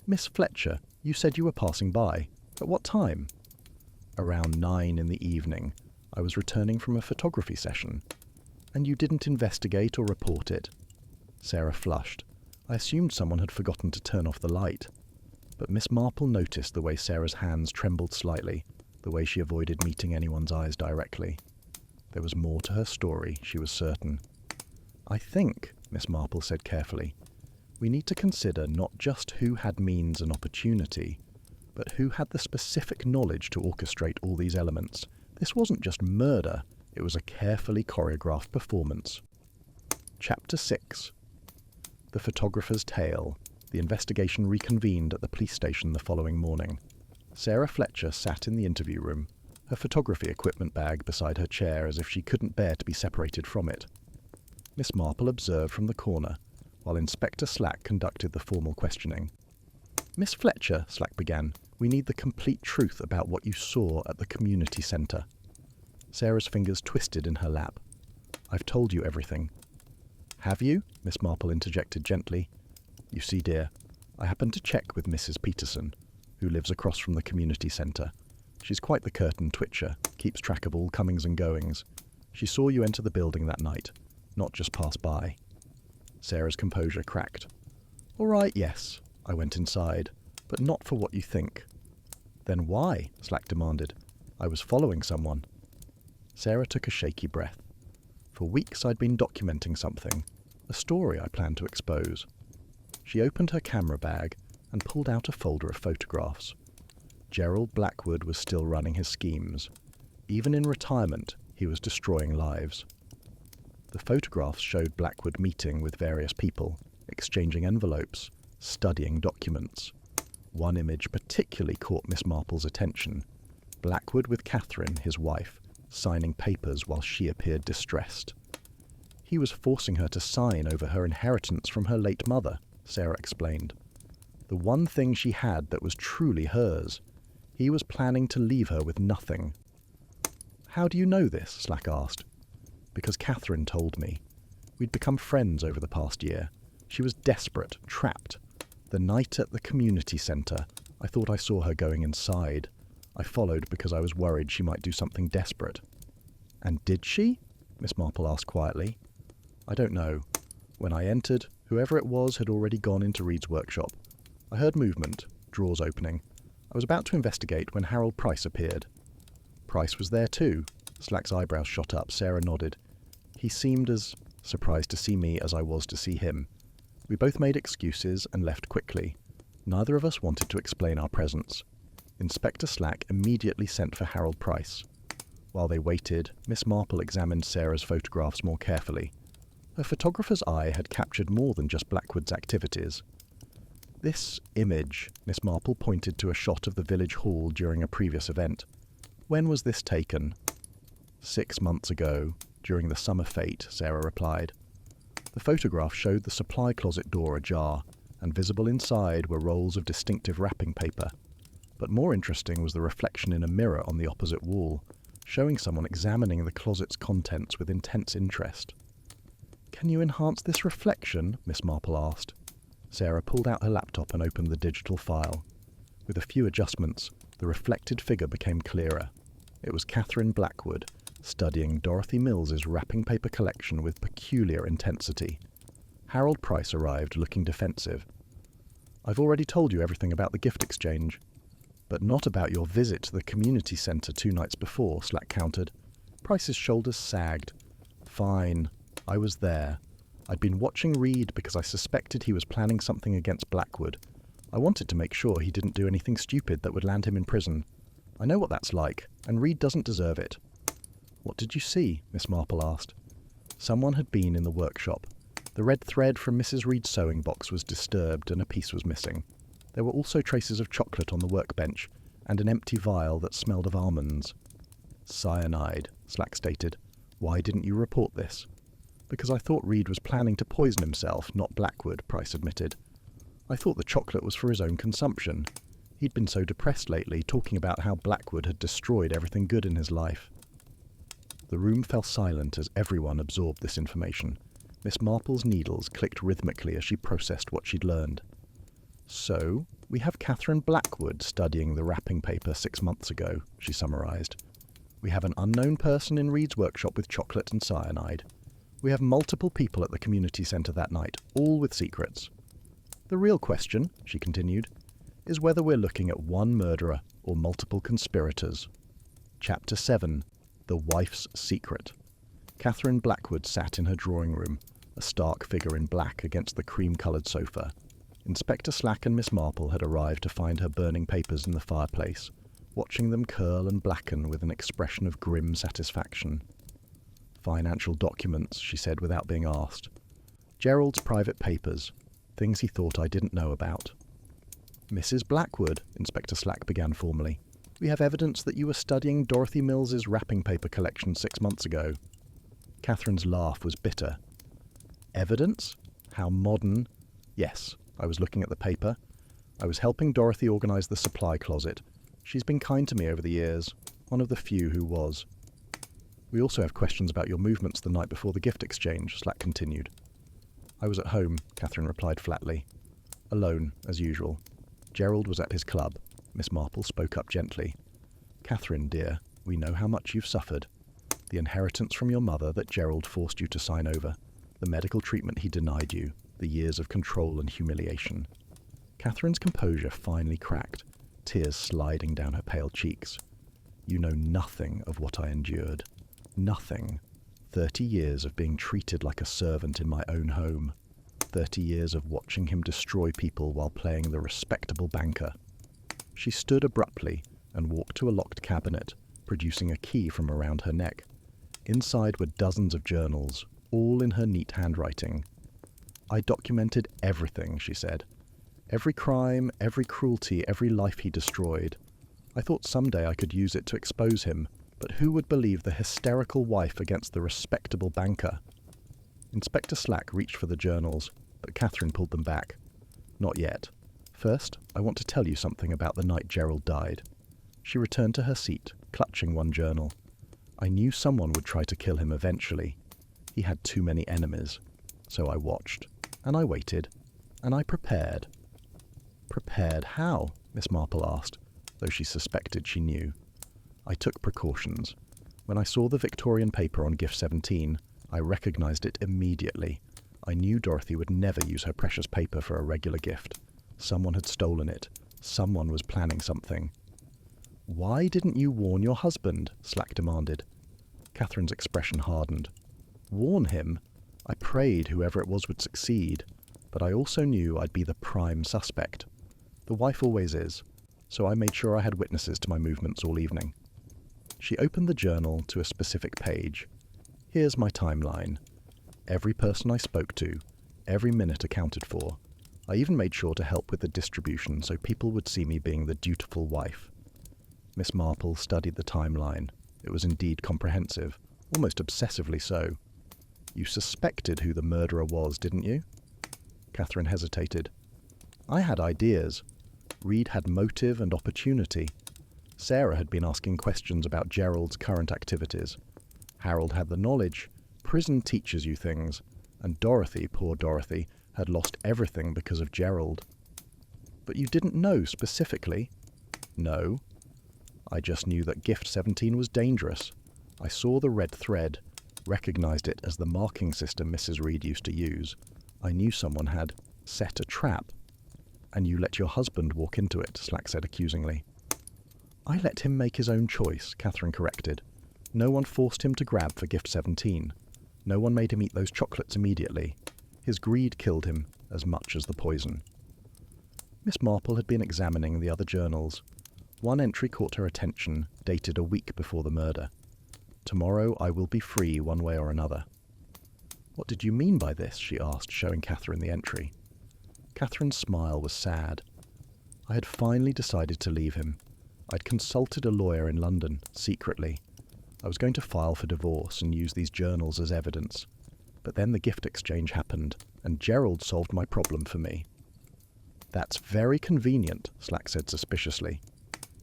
"Miss Fletcher, you said you were passing by. At what time?" "Around 9 in the evening. I was returning from a photography session." "And you didn't investigate or report it?" Sarah flushed. "I assumed someone had forgotten to turn off the light." But Miss Marple noticed the way Sarah's hands trembled slightly, the way she avoided meeting anyone's eyes directly. There was more to her story, she was certain. "I think," Miss Marple said carefully, "we need to consider not just who had means and opportunity, but who had the specific knowledge to orchestrate all these elements. This wasn't just murder, it was a carefully choreographed performance." Chapter 6. The Photographer's Tale. The investigation reconvened at the police station the following morning. Sarah Fletcher sat in the interview room, her photography equipment bag beside her chair as if she couldn't bear to be separated from it. Miss Marple observed from the corner, while Inspector Slack conducted the formal questioning. "Miss Fletcher," Slack began, "we need the complete truth about what you saw at the community centre." Sarah's fingers twisted in her lap. "I've told you everything." "Have you?" Miss Marple interjected gently. "You see, dear, I happened to check with Mrs. Peterson, who lives across from the community centre. She's quite the curtain twitcher, keeps track of all comings and goings. She saw you enter the building that night, not just pass by." Sarah's composure cracked. "All right, yes, I went inside, but not for what you think." "Then why?" Slack demanded. "I was following someone." Sarah took a shaky breath. For weeks I'd been documenting something, a story I planned to expose. She opened her camera bag and pulled out a folder of photographs. Gerald Blackwood was still running his schemes. Even in retirement, he was destroying lives. The photographs showed Blackwood meeting with various people, exchanging envelopes, studying documents. One image particularly caught Miss Marple's attention. Blackwood with Catherine, his wife, signing papers while she appeared distressed. "He was forcing her to sign over her inheritance from her late mother," Sarah explained. "The one thing she had that was truly hers. He was planning to leave her with nothing." "How do you know this?" Slack asked. "Because Catherine told me. We'd become friends over the past year. She was desperate, trapped. The night at the community centre, I thought I saw her going inside. I followed because I was worried she might do something desperate." "And did she?" Miss Marple asked quietly. "I don't know. When I entered, whoever it was had already gone into Reed's workshop. I heard movement, drawers opening. I was about to investigate when Harold Price appeared." "Price was there too?" Slack's eyebrows shot up. Sarah nodded. "He seemed as surprised to see me as I was to see him. We both made excuses and left quickly. Neither of us wanted to explain our presence. Inspector Slack immediately sent for Harold Price. While they waited, Miss Marple examined Sarah's photographs more carefully. Her photographer's eye had captured more than just Blackwood's activities. "This image," Miss Marple pointed to a shot of the village hall during a previous event. "When was this taken?" 6 months ago, during the summer fete," Sarah replied. The photograph showed the supply closet door ajar, and visible inside were rolls of distinctive wrapping paper. But more interesting was the reflection in a mirror on the opposite wall, showing someone examining the closet's contents with intense interest. "Can you enhance this reflection?" Miss Marple asked. Sarah pulled out her laptop and opened the digital file. With a few adjustments, the reflected figure became clearer. It was Catherine Blackwood, studying Dorothy Mills's wrapping paper collection with peculiar intensity. Harold Price arrived, looking defensive. "I've already told you everything about the gift exchange." "But not about your visit to the community centre 2 nights before," Slack countered. Price's shoulders sagged. "Fine. I was there. I'd been watching Reed because I suspected he was planning something against Blackwood. I wanted to make sure he didn't do anything stupid that would land him in prison. I know what that's like, and Reed doesn't deserve it." "What did you see?" Miss Marple asked. Someone had been in the workshop. The red thread from Mrs. Reed's sewing box was disturbed and a piece was missing. There were also traces of chocolate on the workbench, and an empty vial that smelled of almonds. "Cyanide," Slack stated. "Why didn't you report this?" "Because I thought Reed was planning to poison himself, not Blackwood," Price admitted. "I thought the chocolate was for his own consumption. He'd been so depressed lately, talking about how Blackwood had destroyed everything good in his life." The room fell silent as everyone absorbed this information. Miss Marple's needles clicked rhythmically as she processed what she'd learned. "So, we have Catherine Blackwood studying the wrapping paper 6 months ago," she summarised. "We have an unknown person in Reed's workshop with chocolate and cyanide. We have multiple people at the community centre that night, all with secrets. The real question," she continued, "is whether we're looking at one murderer or multiple conspirators." Chapter 7. The Wife's Secret. Gerald Blackwood sat in her drawing room, a stark figure in black against the cream-coloured sofa. Inspector Slack and Miss Marple had arrived to find her burning papers in the fireplace, watching them curl and blacken with an expression of grim satisfaction. "Financial documents," she said without being asked. "Gerald's private papers, things he thought I didn't know about." "Mrs. Blackwood," Inspector Slack began formally, "we have evidence that you were studying Dorothy Mills's wrapping paper collection 6 months ago." Catherine's laugh was bitter. "Evidence? How modern." "Yes, I was looking at the paper. I was helping Dorothy organise the supply closet. She's been kind to me over the years, one of the few who was." "We also have questions about your movements the night before the gift exchange," Slack continued. "I was at home," Catherine replied flatly. "Alone, as usual. Gerald was at his club." Miss Marple spoke up gently. "Catherine, dear, we know how much you've suffered. The inheritance from your mother that Gerald forced you to sign over, the medical treatment he denied you, the years of control and humiliation." Catherine's composure finally cracked, tears sliding down her pale cheeks. "You know nothing of what I endured. Nothing. 30 years of being treated like a servant in my own home. 30 years of watching him destroy people while playing the respectable banker." She stood abruptly and walked to a locked cabinet, producing a key from around her neck. Inside were dozens of journals, all in her neat handwriting. "I documented everything," she said. "Every crime, every cruelty, every life he destroyed. I thought someday I could use it to expose him, but who would believe the hysterical wife against the respectable banker?" Inspector Slack reached for the journals, but Catherine pulled them back. "Not yet. First, I want to tell you something about the night Gerald died." She returned to her seat, clutching one journal. "I knew someone would try to kill him eventually. He had too many enemies. So I watched, and I waited, and I prepared." "Prepared how?" Miss Marple asked, though she suspected she knew. "I took precautions. When I saw the Victorian paper on Gift 17, I recognised it immediately. I knew Dorothy would never use her precious paper for a regular gift. Someone had stolen it. Someone was planning something." "Why didn't you warn your husband?" Slack demanded. Catherine's expression hardened. "Warn him? I prayed whoever it was would succeed, but I also knew I'd be the prime suspect. The wife always is, so I made sure I had witnesses to my movements all evening." She opened the journal to a specific page. "Here's my timeline. Every person I spoke to, every minute accounted for. I even made sure to help with the distribution so people would see me being the dutiful wife." Miss Marple studied the timeline. It was indeed comprehensive, almost obsessively so. "You suspected who the murderer was, didn't you?" Catherine hesitated. "I had ideas. Reed had motive and opportunity. Sarah had been asking questions about Gerald's current activities. Harold had the knowledge. Prison teaches you things. And Dorothy, poor Dorothy, had lost everything because of Gerald." "But you didn't know specifically?" "No. I just knew that Gift 17 was dangerous. I saw the red thread, recognised it as the marking system Mrs. Reed used to use. I knew someone had set a trap." "And you let your husband walk into it," Slack said accusingly. "I let him make his own choice," Catherine corrected. "No one forced him to grab for Gift 17. No one made him eat those chocolates immediately. His greed killed him as much as the poison." Miss Marple had been examining the other journals. One entry caught her attention, dated a week before the murder. "Tomorrow I will be free one way or another." "What did you mean by this?" she asked, showing Catherine the entry. Catherine's smile was sad. "I had finally decided to leave him. I'd consulted a lawyer in London, secretly. I was going to file for divorce and use these journals as evidence. But then the gift exchange happened, and Gerald solved my problem for me." "That's very convenient," Slack said suspiciously.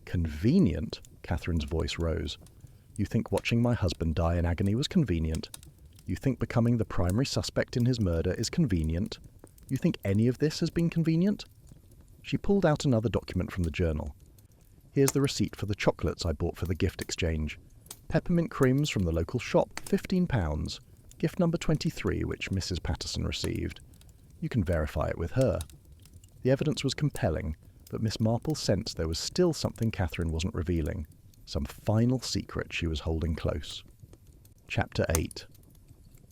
"Convenient?" Catherine's voice rose. "You think watching my husband die in agony was convenient? You think becoming the primary suspect in his murder is convenient? You think any of this has been convenient?" She pulled out another document from the journal. "Here's the receipt for the chocolates I bought for the gift exchange. Peppermint creams from the local shop, £15. Gift number 23, which Mrs. Patterson received. You can verify it with her." The evidence was compelling, but Miss Marple sensed there was still something Catherine wasn't revealing, some final secret she was holding close. Chapter 8.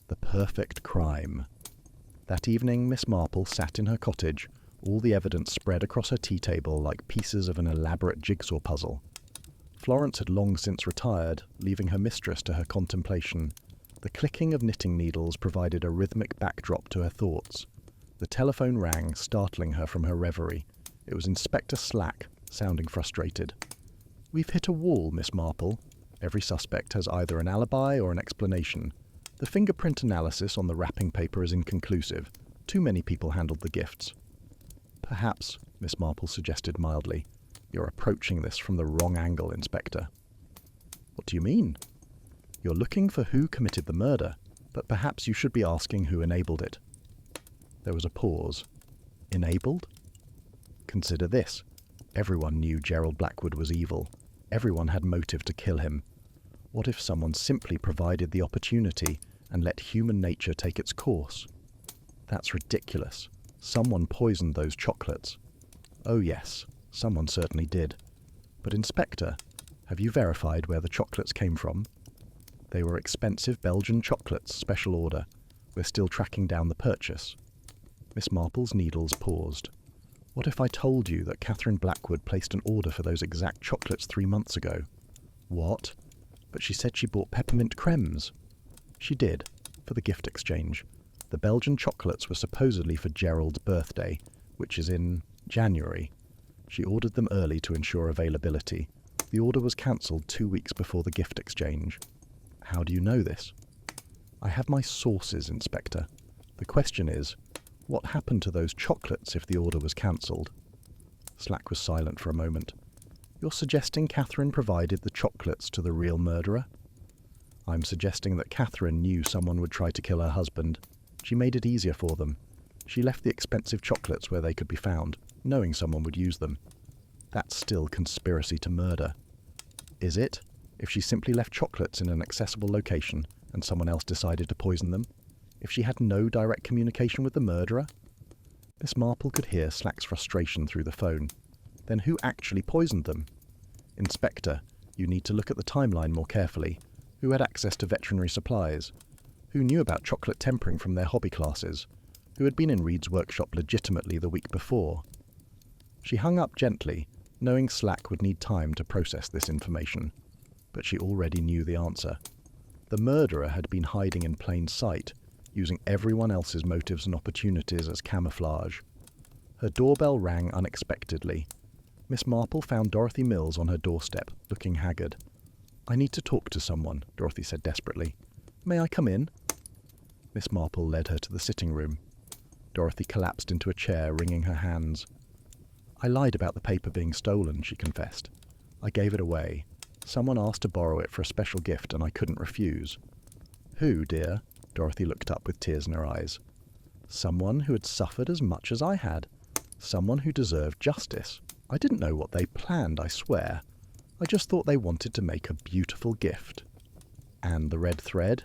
The perfect crime. That evening, Miss Marple sat in her cottage, all the evidence spread across her tea table like pieces of an elaborate jigsaw puzzle. Florence had long since retired, leaving her mistress to her contemplation. The clicking of knitting needles provided a rhythmic backdrop to her thoughts. The telephone rang, startling her from her reverie. It was Inspector Slack, sounding frustrated. "We've hit a wall, Miss Marple. Every suspect has either an alibi or an explanation. The fingerprint analysis on the wrapping paper is inconclusive. Too many people handled the gifts." "Perhaps," Miss Marple suggested mildly, "you're approaching this from the wrong angle, Inspector." "What do you mean?" "You're looking for who committed the murder, but perhaps you should be asking who enabled it." There was a pause. Enabled? Consider this. Everyone knew Gerald Blackwood was evil. Everyone had motive to kill him. What if someone simply provided the opportunity and let human nature take its course? That's ridiculous. Someone poisoned those chocolates. Oh yes, someone certainly did. But Inspector, have you verified where the chocolates came from? They were expensive Belgian chocolates, special order. We're still tracking down the purchase. Miss Marple's needles paused. What if I told you that Catherine Blackwood placed an order for those exact chocolates 3 months ago? What? But she said she bought peppermint cremes. She did, for the gift exchange. The Belgian chocolates were supposedly for Gerald's birthday, which is in January. She ordered them early to ensure availability. The order was cancelled 2 weeks before the gift exchange. How do you know this? I have my sources, Inspector. The question is, what happened to those chocolates if the order was cancelled? Slack was silent for a moment. You're suggesting Catherine provided the chocolates to the real murderer? I'm suggesting that Catherine knew someone would try to kill her husband. She made it easier for them. She left the expensive chocolates where they could be found, knowing someone would use them. That's still conspiracy to murder. Is it? If she simply left chocolates in an accessible location and someone else decided to poison them? If she had no direct communication with the murderer? Miss Marple could hear Slack's frustration through the phone. Then who actually poisoned them? Inspector, you need to look at the timeline more carefully. Who had access to veterinary supplies? Who knew about chocolate tempering from their hobby classes? Who had been in Reed's workshop legitimately the week before? She hung up gently, knowing Slack would need time to process this information. But she already knew the answer. The murderer had been hiding in plain sight, using everyone else's motives and opportunities as camouflage. Her doorbell rang unexpectedly. Miss Marple found Dorothy Mills on her doorstep, looking haggard. "I need to talk to someone," Dorothy said desperately. "May I come in?" Miss Marple led her to the sitting room. Dorothy collapsed into a chair, wringing her hands. "I lied about the paper being stolen," she confessed. "I gave it away. Someone asked to borrow it for a special gift and I couldn't refuse." "Who, dear?" Dorothy looked up with tears in her eyes. "Someone who had suffered as much as I had. Someone who deserved justice. I didn't know what they planned, I swear. I just thought they wanted to make a beautiful gift." "And the red thread?"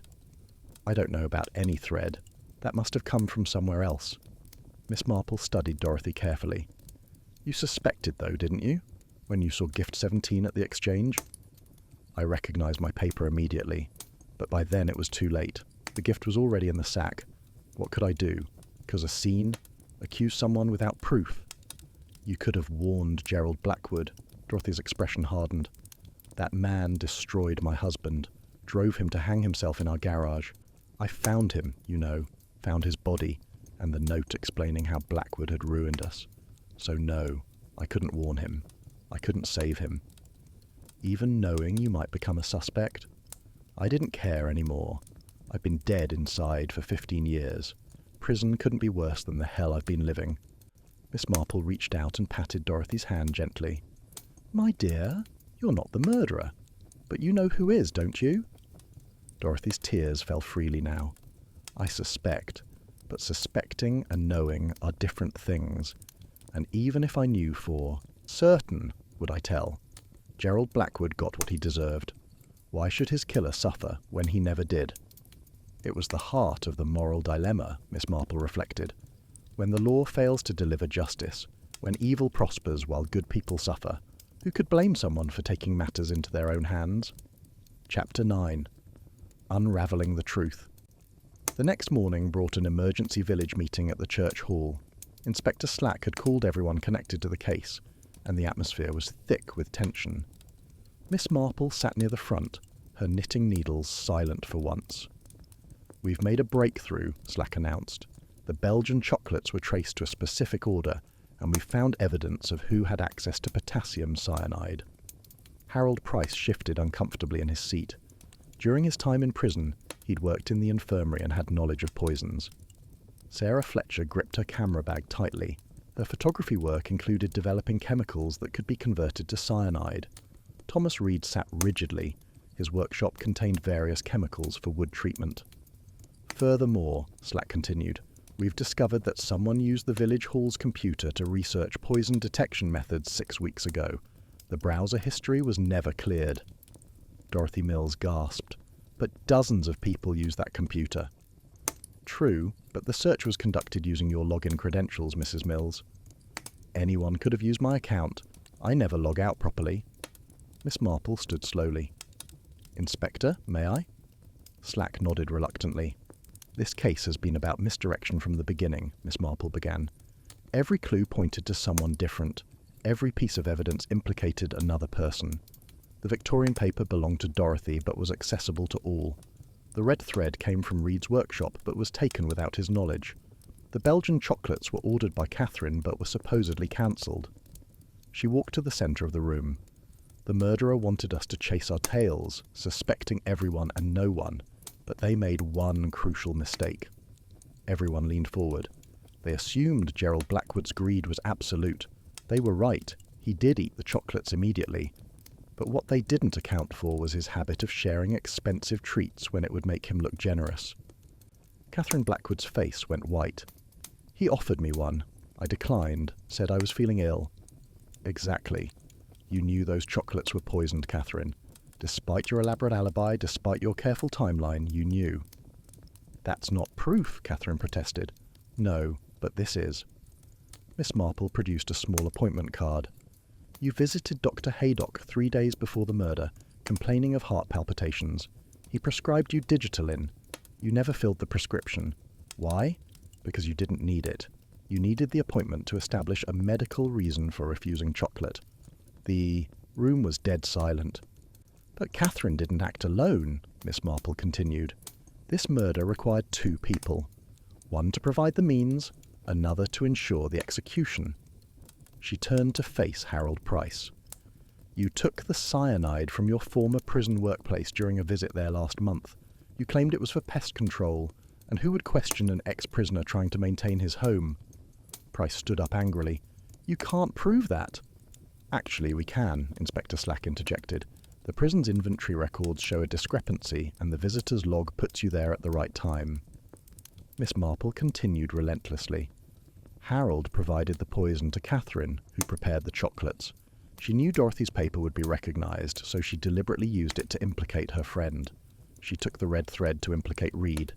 "I don't know about any thread. That must have come from somewhere else." Miss Marple studied Dorothy carefully. "You suspected, though, didn't you? When you saw gift 17 at the exchange?" "I recognized my paper immediately. But by then it was too late. The gift was already in the sack. What could I do? Cause a scene? Accuse someone without proof?" "You could have warned Gerald Blackwood." Dorothy's expression hardened. "That man destroyed my husband, drove him to hang himself in our garage. I found him, you know, found his body, and the note explaining how Blackwood had ruined us. So no, I couldn't warn him. I couldn't save him. Even knowing you might become a suspect? I didn't care anymore. I've been dead inside for 15 years. Prison couldn't be worse than the hell I've been living." Miss Marple reached out and patted Dorothy's hand gently. "My dear, you're not the murderer. But you know who is, don't you?" Dorothy's tears fell freely now. "I suspect, but suspecting and knowing are different things. And even if I knew for certain, would I tell? Gerald Blackwood got what he deserved. Why should his killer suffer when he never did?" It was the heart of the moral dilemma, Miss Marple reflected. When the law fails to deliver justice, when evil prospers while good people suffer, who could blame someone for taking matters into their own hands? Chapter 9. Unraveling the Truth. The next morning brought an emergency village meeting at the church hall. Inspector Slack had called everyone connected to the case, and the atmosphere was thick with tension. Miss Marple sat near the front, her knitting needles silent for once. "We've made a breakthrough," Slack announced. "The Belgian chocolates were traced to a specific order, and we've found evidence of who had access to potassium cyanide." Harold Price shifted uncomfortably in his seat. During his time in prison, he'd worked in the infirmary and had knowledge of poisons. Sarah Fletcher gripped her camera bag tightly. Her photography work included developing chemicals that could be converted to cyanide. Thomas Reed sat rigidly. His workshop contained various chemicals for wood treatment. "Furthermore," Slack continued, "we've discovered that someone used the village hall's computer to research poison detection methods 6 weeks ago. The browser history was never cleared." Dorothy Mills gasped. "But dozens of people use that computer." "True, but the search was conducted using your login credentials, Mrs. Mills." "Anyone could have used my account. I never log out properly." Miss Marple stood slowly. "Inspector, may I?" Slack nodded reluctantly. "This case has been about misdirection from the beginning," Miss Marple began. "Every clue pointed to someone different. Every piece of evidence implicated another person. The Victorian paper belonged to Dorothy but was accessible to all. The red thread came from Reed's workshop but was taken without his knowledge. The Belgian chocolates were ordered by Catherine but were supposedly cancelled." She walked to the centre of the room. "The murderer wanted us to chase our tails, suspecting everyone and no one, but they made one crucial mistake." Everyone leaned forward. They assumed Gerald Blackwood's greed was absolute. They were right. He did eat the chocolates immediately. But what they didn't account for was his habit of sharing expensive treats when it would make him look generous. Catherine Blackwood's face went white. "He offered me one. I declined, said I was feeling ill." "Exactly. You knew those chocolates were poisoned, Catherine. Despite your elaborate alibi, despite your careful timeline, you knew." "That's not proof," Catherine protested. "No, but this is." Miss Marple produced a small appointment card. "You visited Dr. Haydock 3 days before the murder, complaining of heart palpitations. He prescribed you Digitalin. You never filled the prescription. Why? Because you didn't need it. You needed the appointment to establish a medical reason for refusing chocolate." The room was dead silent. "But Catherine didn't act alone," Miss Marple continued. "This murder required 2 people. One to provide the means, another to ensure the execution." She turned to face Harold Price. "You took the cyanide from your former prison workplace during a visit there last month. You claimed it was for pest control, and who would question an ex-prisoner trying to maintain his home?" Price stood up angrily. "You can't prove that." "Actually, we can," Inspector Slack interjected. "The prison's inventory records show a discrepancy, and the visitor's log puts you there at the right time." Miss Marple continued relentlessly. "Harold provided the poison to Catherine, who prepared the chocolates. She knew Dorothy's paper would be recognised, so she deliberately used it to implicate her friend. She took the red thread to implicate Reed.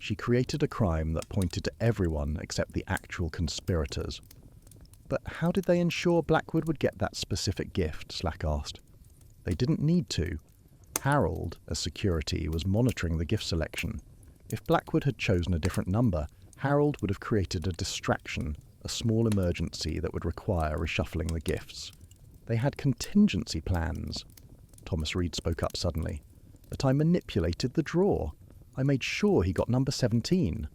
She created a crime that pointed to everyone except the actual conspirators." "But how did they ensure Blackwood would get that specific gift?" Slack asked. "They didn't need to. Harold, as security, was monitoring the gift selection. If Blackwood had chosen a different number, Harold would have created a distraction, a small emergency that would require reshuffling the gifts. They had contingency plans." Thomas Reed spoke up suddenly. "But I manipulated the draw. I made sure he got number 17.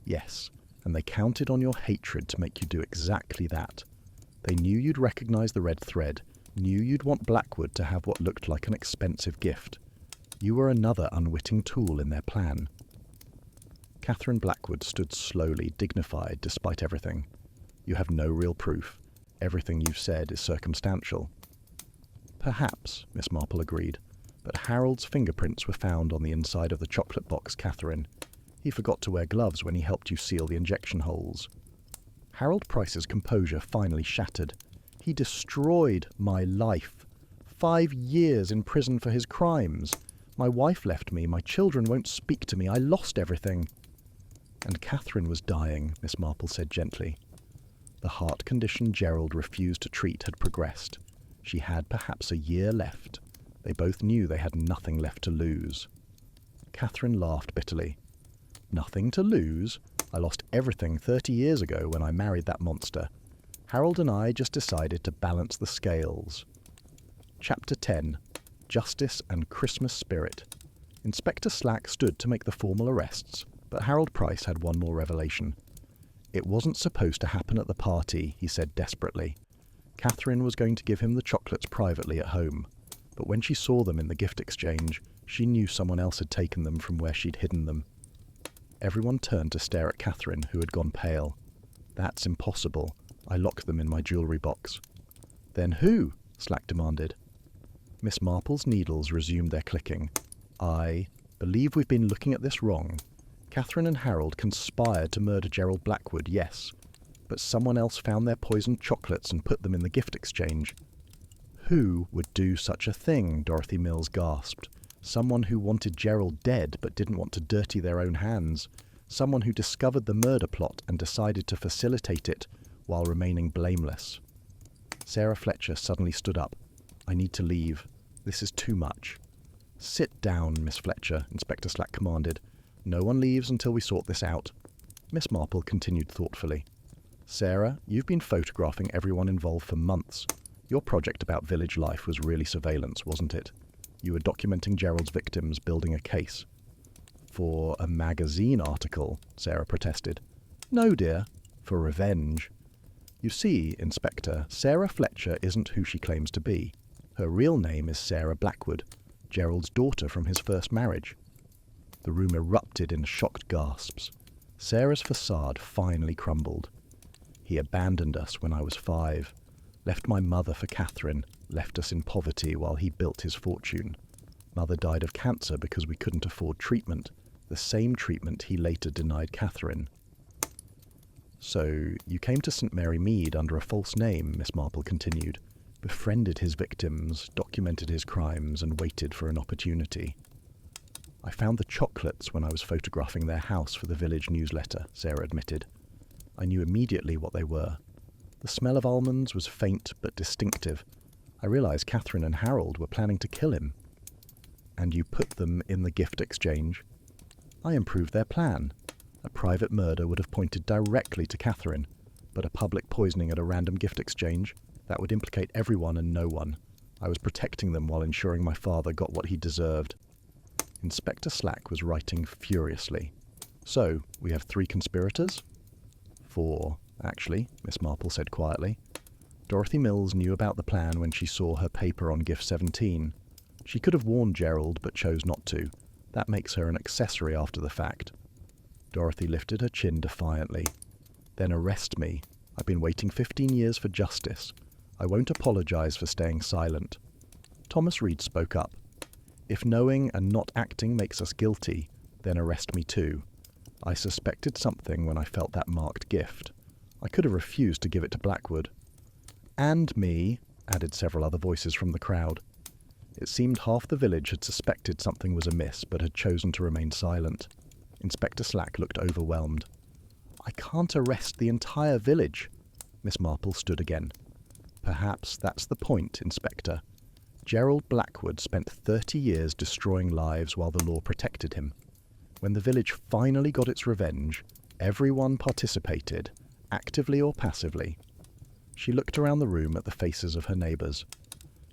"Yes, and they counted on your hatred to make you do exactly that. They knew you'd recognize the red thread, knew you'd want Blackwood to have what looked like an expensive gift. You were another unwitting tool in their plan." Catherine Blackwood stood slowly, dignified despite everything. "You have no real proof. Everything you've said is circumstantial." "Perhaps," Miss Marple agreed, "but Harold's fingerprints were found on the inside of the chocolate box, Catherine. He forgot to wear gloves when he helped you seal the injection holes." Harold Price's composure finally shattered. "He destroyed my life. 5 years in prison for his crimes. My wife left me, my children won't speak to me, I lost everything." "And Catherine was dying," Miss Marple said gently. The heart condition Gerald refused to treat had progressed. She had perhaps a year left. They both knew they had nothing left to lose. Catherine laughed bitterly. Nothing to lose. I lost everything 30 years ago when I married that monster. Harold and I just decided to balance the scales. Chapter 10. Justice and Christmas Spirit. Inspector Slack stood to make the formal arrests, but Harold Price had one more revelation. It wasn't supposed to happen at the party, he said desperately. Catherine was going to give him the chocolates privately at home, but when she saw them in the gift exchange, she knew someone else had taken them from where she'd hidden them. Everyone turned to stare at Catherine, who had gone pale. That's impossible. I locked them in my jewellery box. Then who? Slack demanded. Miss Marple's needles resumed their clicking. I believe we've been looking at this wrong. Catherine and Harold conspired to murder Gerald Blackwood, yes, but someone else found their poisoned chocolates and put them in the gift exchange. Who would do such a thing? Dorothy Mills gasped. Someone who wanted Gerald dead but didn't want to dirty their own hands. Someone who discovered the murder plot and decided to facilitate it while remaining blameless. Sarah Fletcher suddenly stood up. I need to leave. This is too much. Sit down, Miss Fletcher, Inspector Slack commanded. No one leaves until we sort this out. Miss Marple continued thoughtfully. Sarah, you've been photographing everyone involved for months. Your project about village life was really surveillance, wasn't it? You were documenting Gerald's victims, building a case. For a magazine article, Sarah protested. No, dear. For revenge. You see, Inspector, Sarah Fletcher isn't who she claims to be. Her real name is Sarah Blackwood, Gerald's daughter from his first marriage. The room erupted in shocked gasps. Sarah's facade finally crumbled. He abandoned us when I was 5, left my mother for Catherine, left us in poverty while he built his fortune. Mother died of cancer because we couldn't afford treatment, the same treatment he later denied Catherine. So, you came to St. Mary Mead under a false name, Miss Marple continued, befriended his victims, documented his crimes, and waited for an opportunity. I found the chocolates when I was photographing their house for the village newsletter, Sarah admitted. I knew immediately what they were. The smell of almonds was faint but distinctive. I realized Catherine and Harold were planning to kill him. And you put them in the gift exchange? I improved their plan. A private murder would have pointed directly to Catherine, but a public poisoning at a random gift exchange, that would implicate everyone and no one. I was protecting them while ensuring my father got what he deserved. Inspector Slack was writing furiously. So, we have 3 conspirators? 4, actually, Miss Marple said quietly. Dorothy Mills knew about the plan when she saw her paper on Gift 17. She could have warned Gerald, but chose not to. That makes her an accessory after the fact. Dorothy lifted her chin defiantly. Then arrest me. I've been waiting 15 years for justice. I won't apologize for staying silent. Thomas Reed spoke up. If knowing and not acting makes us guilty, then arrest me too. I suspected something when I felt that marked gift. I could have refused to give it to Blackwood. And me, added several other voices from the crowd. It seemed half the village had suspected something was amiss, but had chosen to remain silent. Inspector Slack looked overwhelmed. I can't arrest the entire village. Miss Marple stood again. Perhaps that's the point, Inspector. Gerald Blackwood spent 30 years destroying lives while the law protected him. When the village finally got its revenge, everyone participated, actively or passively. She looked around the room at the faces of her neighbours.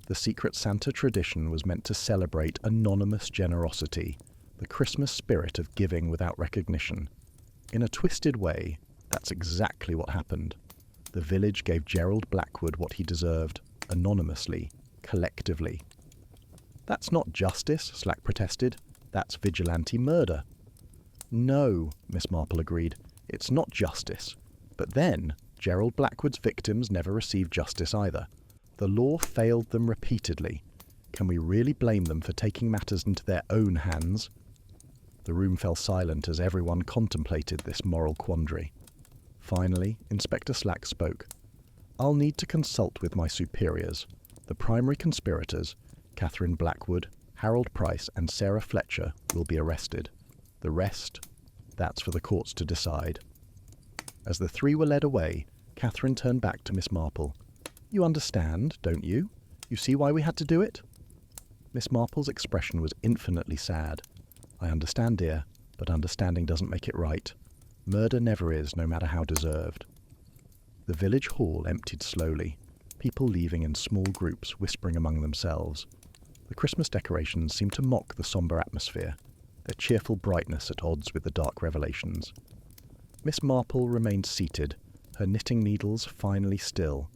The Secret Santa tradition was meant to celebrate anonymous generosity, the Christmas spirit of giving without recognition. In a twisted way, that's exactly what happened. The village gave Gerald Blackwood what he deserved, anonymously, collectively. That's not justice, Slack protested. That's vigilante murder. No, Miss Marple agreed. It's not justice. But then, Gerald Blackwood's victims never received justice either. The law failed them repeatedly. Can we really blame them for taking matters into their own hands? The room fell silent as everyone contemplated this moral quandary. Finally, Inspector Slack spoke. I'll need to consult with my superiors. The primary conspirators, Catherine Blackwood, Harold Price and Sarah Fletcher, will be arrested. The rest, that's for the courts to decide. As the 3 were led away, Catherine turned back to Miss Marple. You understand, don't you? You see why we had to do it? Miss Marple's expression was infinitely sad. I understand, dear. but understanding doesn't make it right. Murder never is, no matter how deserved. The village hall emptied slowly, people leaving in small groups, whispering among themselves. The Christmas decorations seemed to mock the sombre atmosphere, their cheerful brightness at odds with the dark revelations. Miss Marple remained seated, her knitting needles finally still.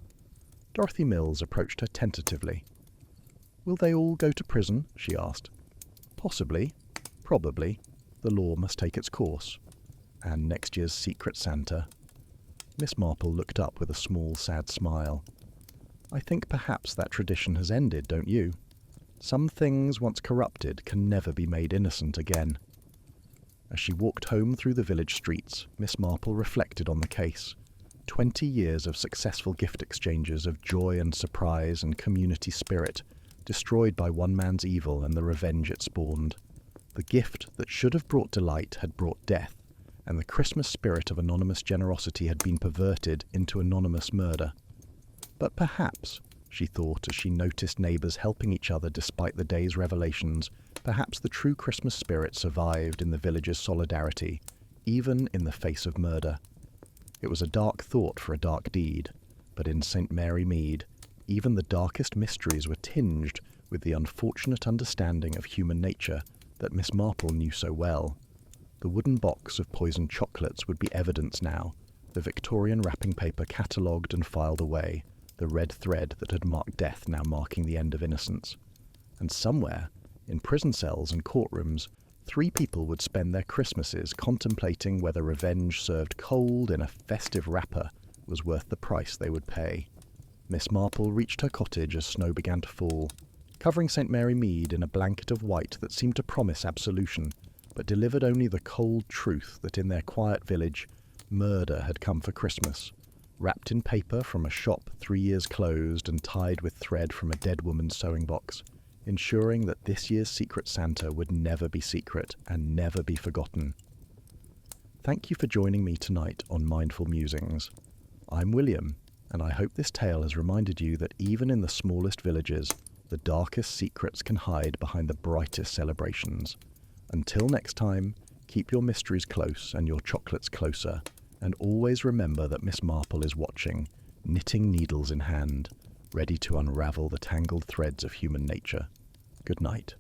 Dorothy Mills approached her tentatively. "Will they all go to prison?" she asked. "Possibly. Probably. The law must take its course. And next year's Secret Santa." Miss Marple looked up with a small, sad smile. "I think perhaps that tradition has ended, don't you? Some things, once corrupted, can never be made innocent again." As she walked home through the village streets, Miss Marple reflected on the case. 20 years of successful gift exchanges of joy and surprise and community spirit, destroyed by one man's evil and the revenge it spawned. The gift that should have brought delight had brought death, and the Christmas spirit of anonymous generosity had been perverted into anonymous murder. But perhaps, she thought as she noticed neighbours helping each other despite the day's revelations, perhaps the true Christmas spirit survived in the village's solidarity, even in the face of murder. It was a dark thought for a dark deed, but in St. Mary Mead, even the darkest mysteries were tinged with the unfortunate understanding of human nature that Miss Marple knew so well. The wooden box of poisoned chocolates would be evidence now, the Victorian wrapping paper catalogued and filed away, the red thread that had marked death now marking the end of innocence. And somewhere, in prison cells and courtrooms, 3 people would spend their Christmases contemplating whether revenge served cold in a festive wrapper was worth the price they would pay. Miss Marple reached her cottage as snow began to fall, covering St. Mary Mead in a blanket of white that seemed to promise absolution, but delivered only the cold truth that in their quiet village, murder had come for Christmas, wrapped in paper from a shop 3 years closed and tied with thread from a dead woman's sewing box, ensuring that this year's Secret Santa would never be secret and never be forgotten. Thank you for joining me tonight on Mindful Musings. I'm William, and I hope this tale has reminded you that even in the smallest villages, the darkest secrets can hide behind the brightest celebrations. Until next time, keep your mysteries close and your chocolates closer, and always remember that Miss Marple is watching, knitting needles in hand, ready to unravel the tangled threads of human nature. Good night.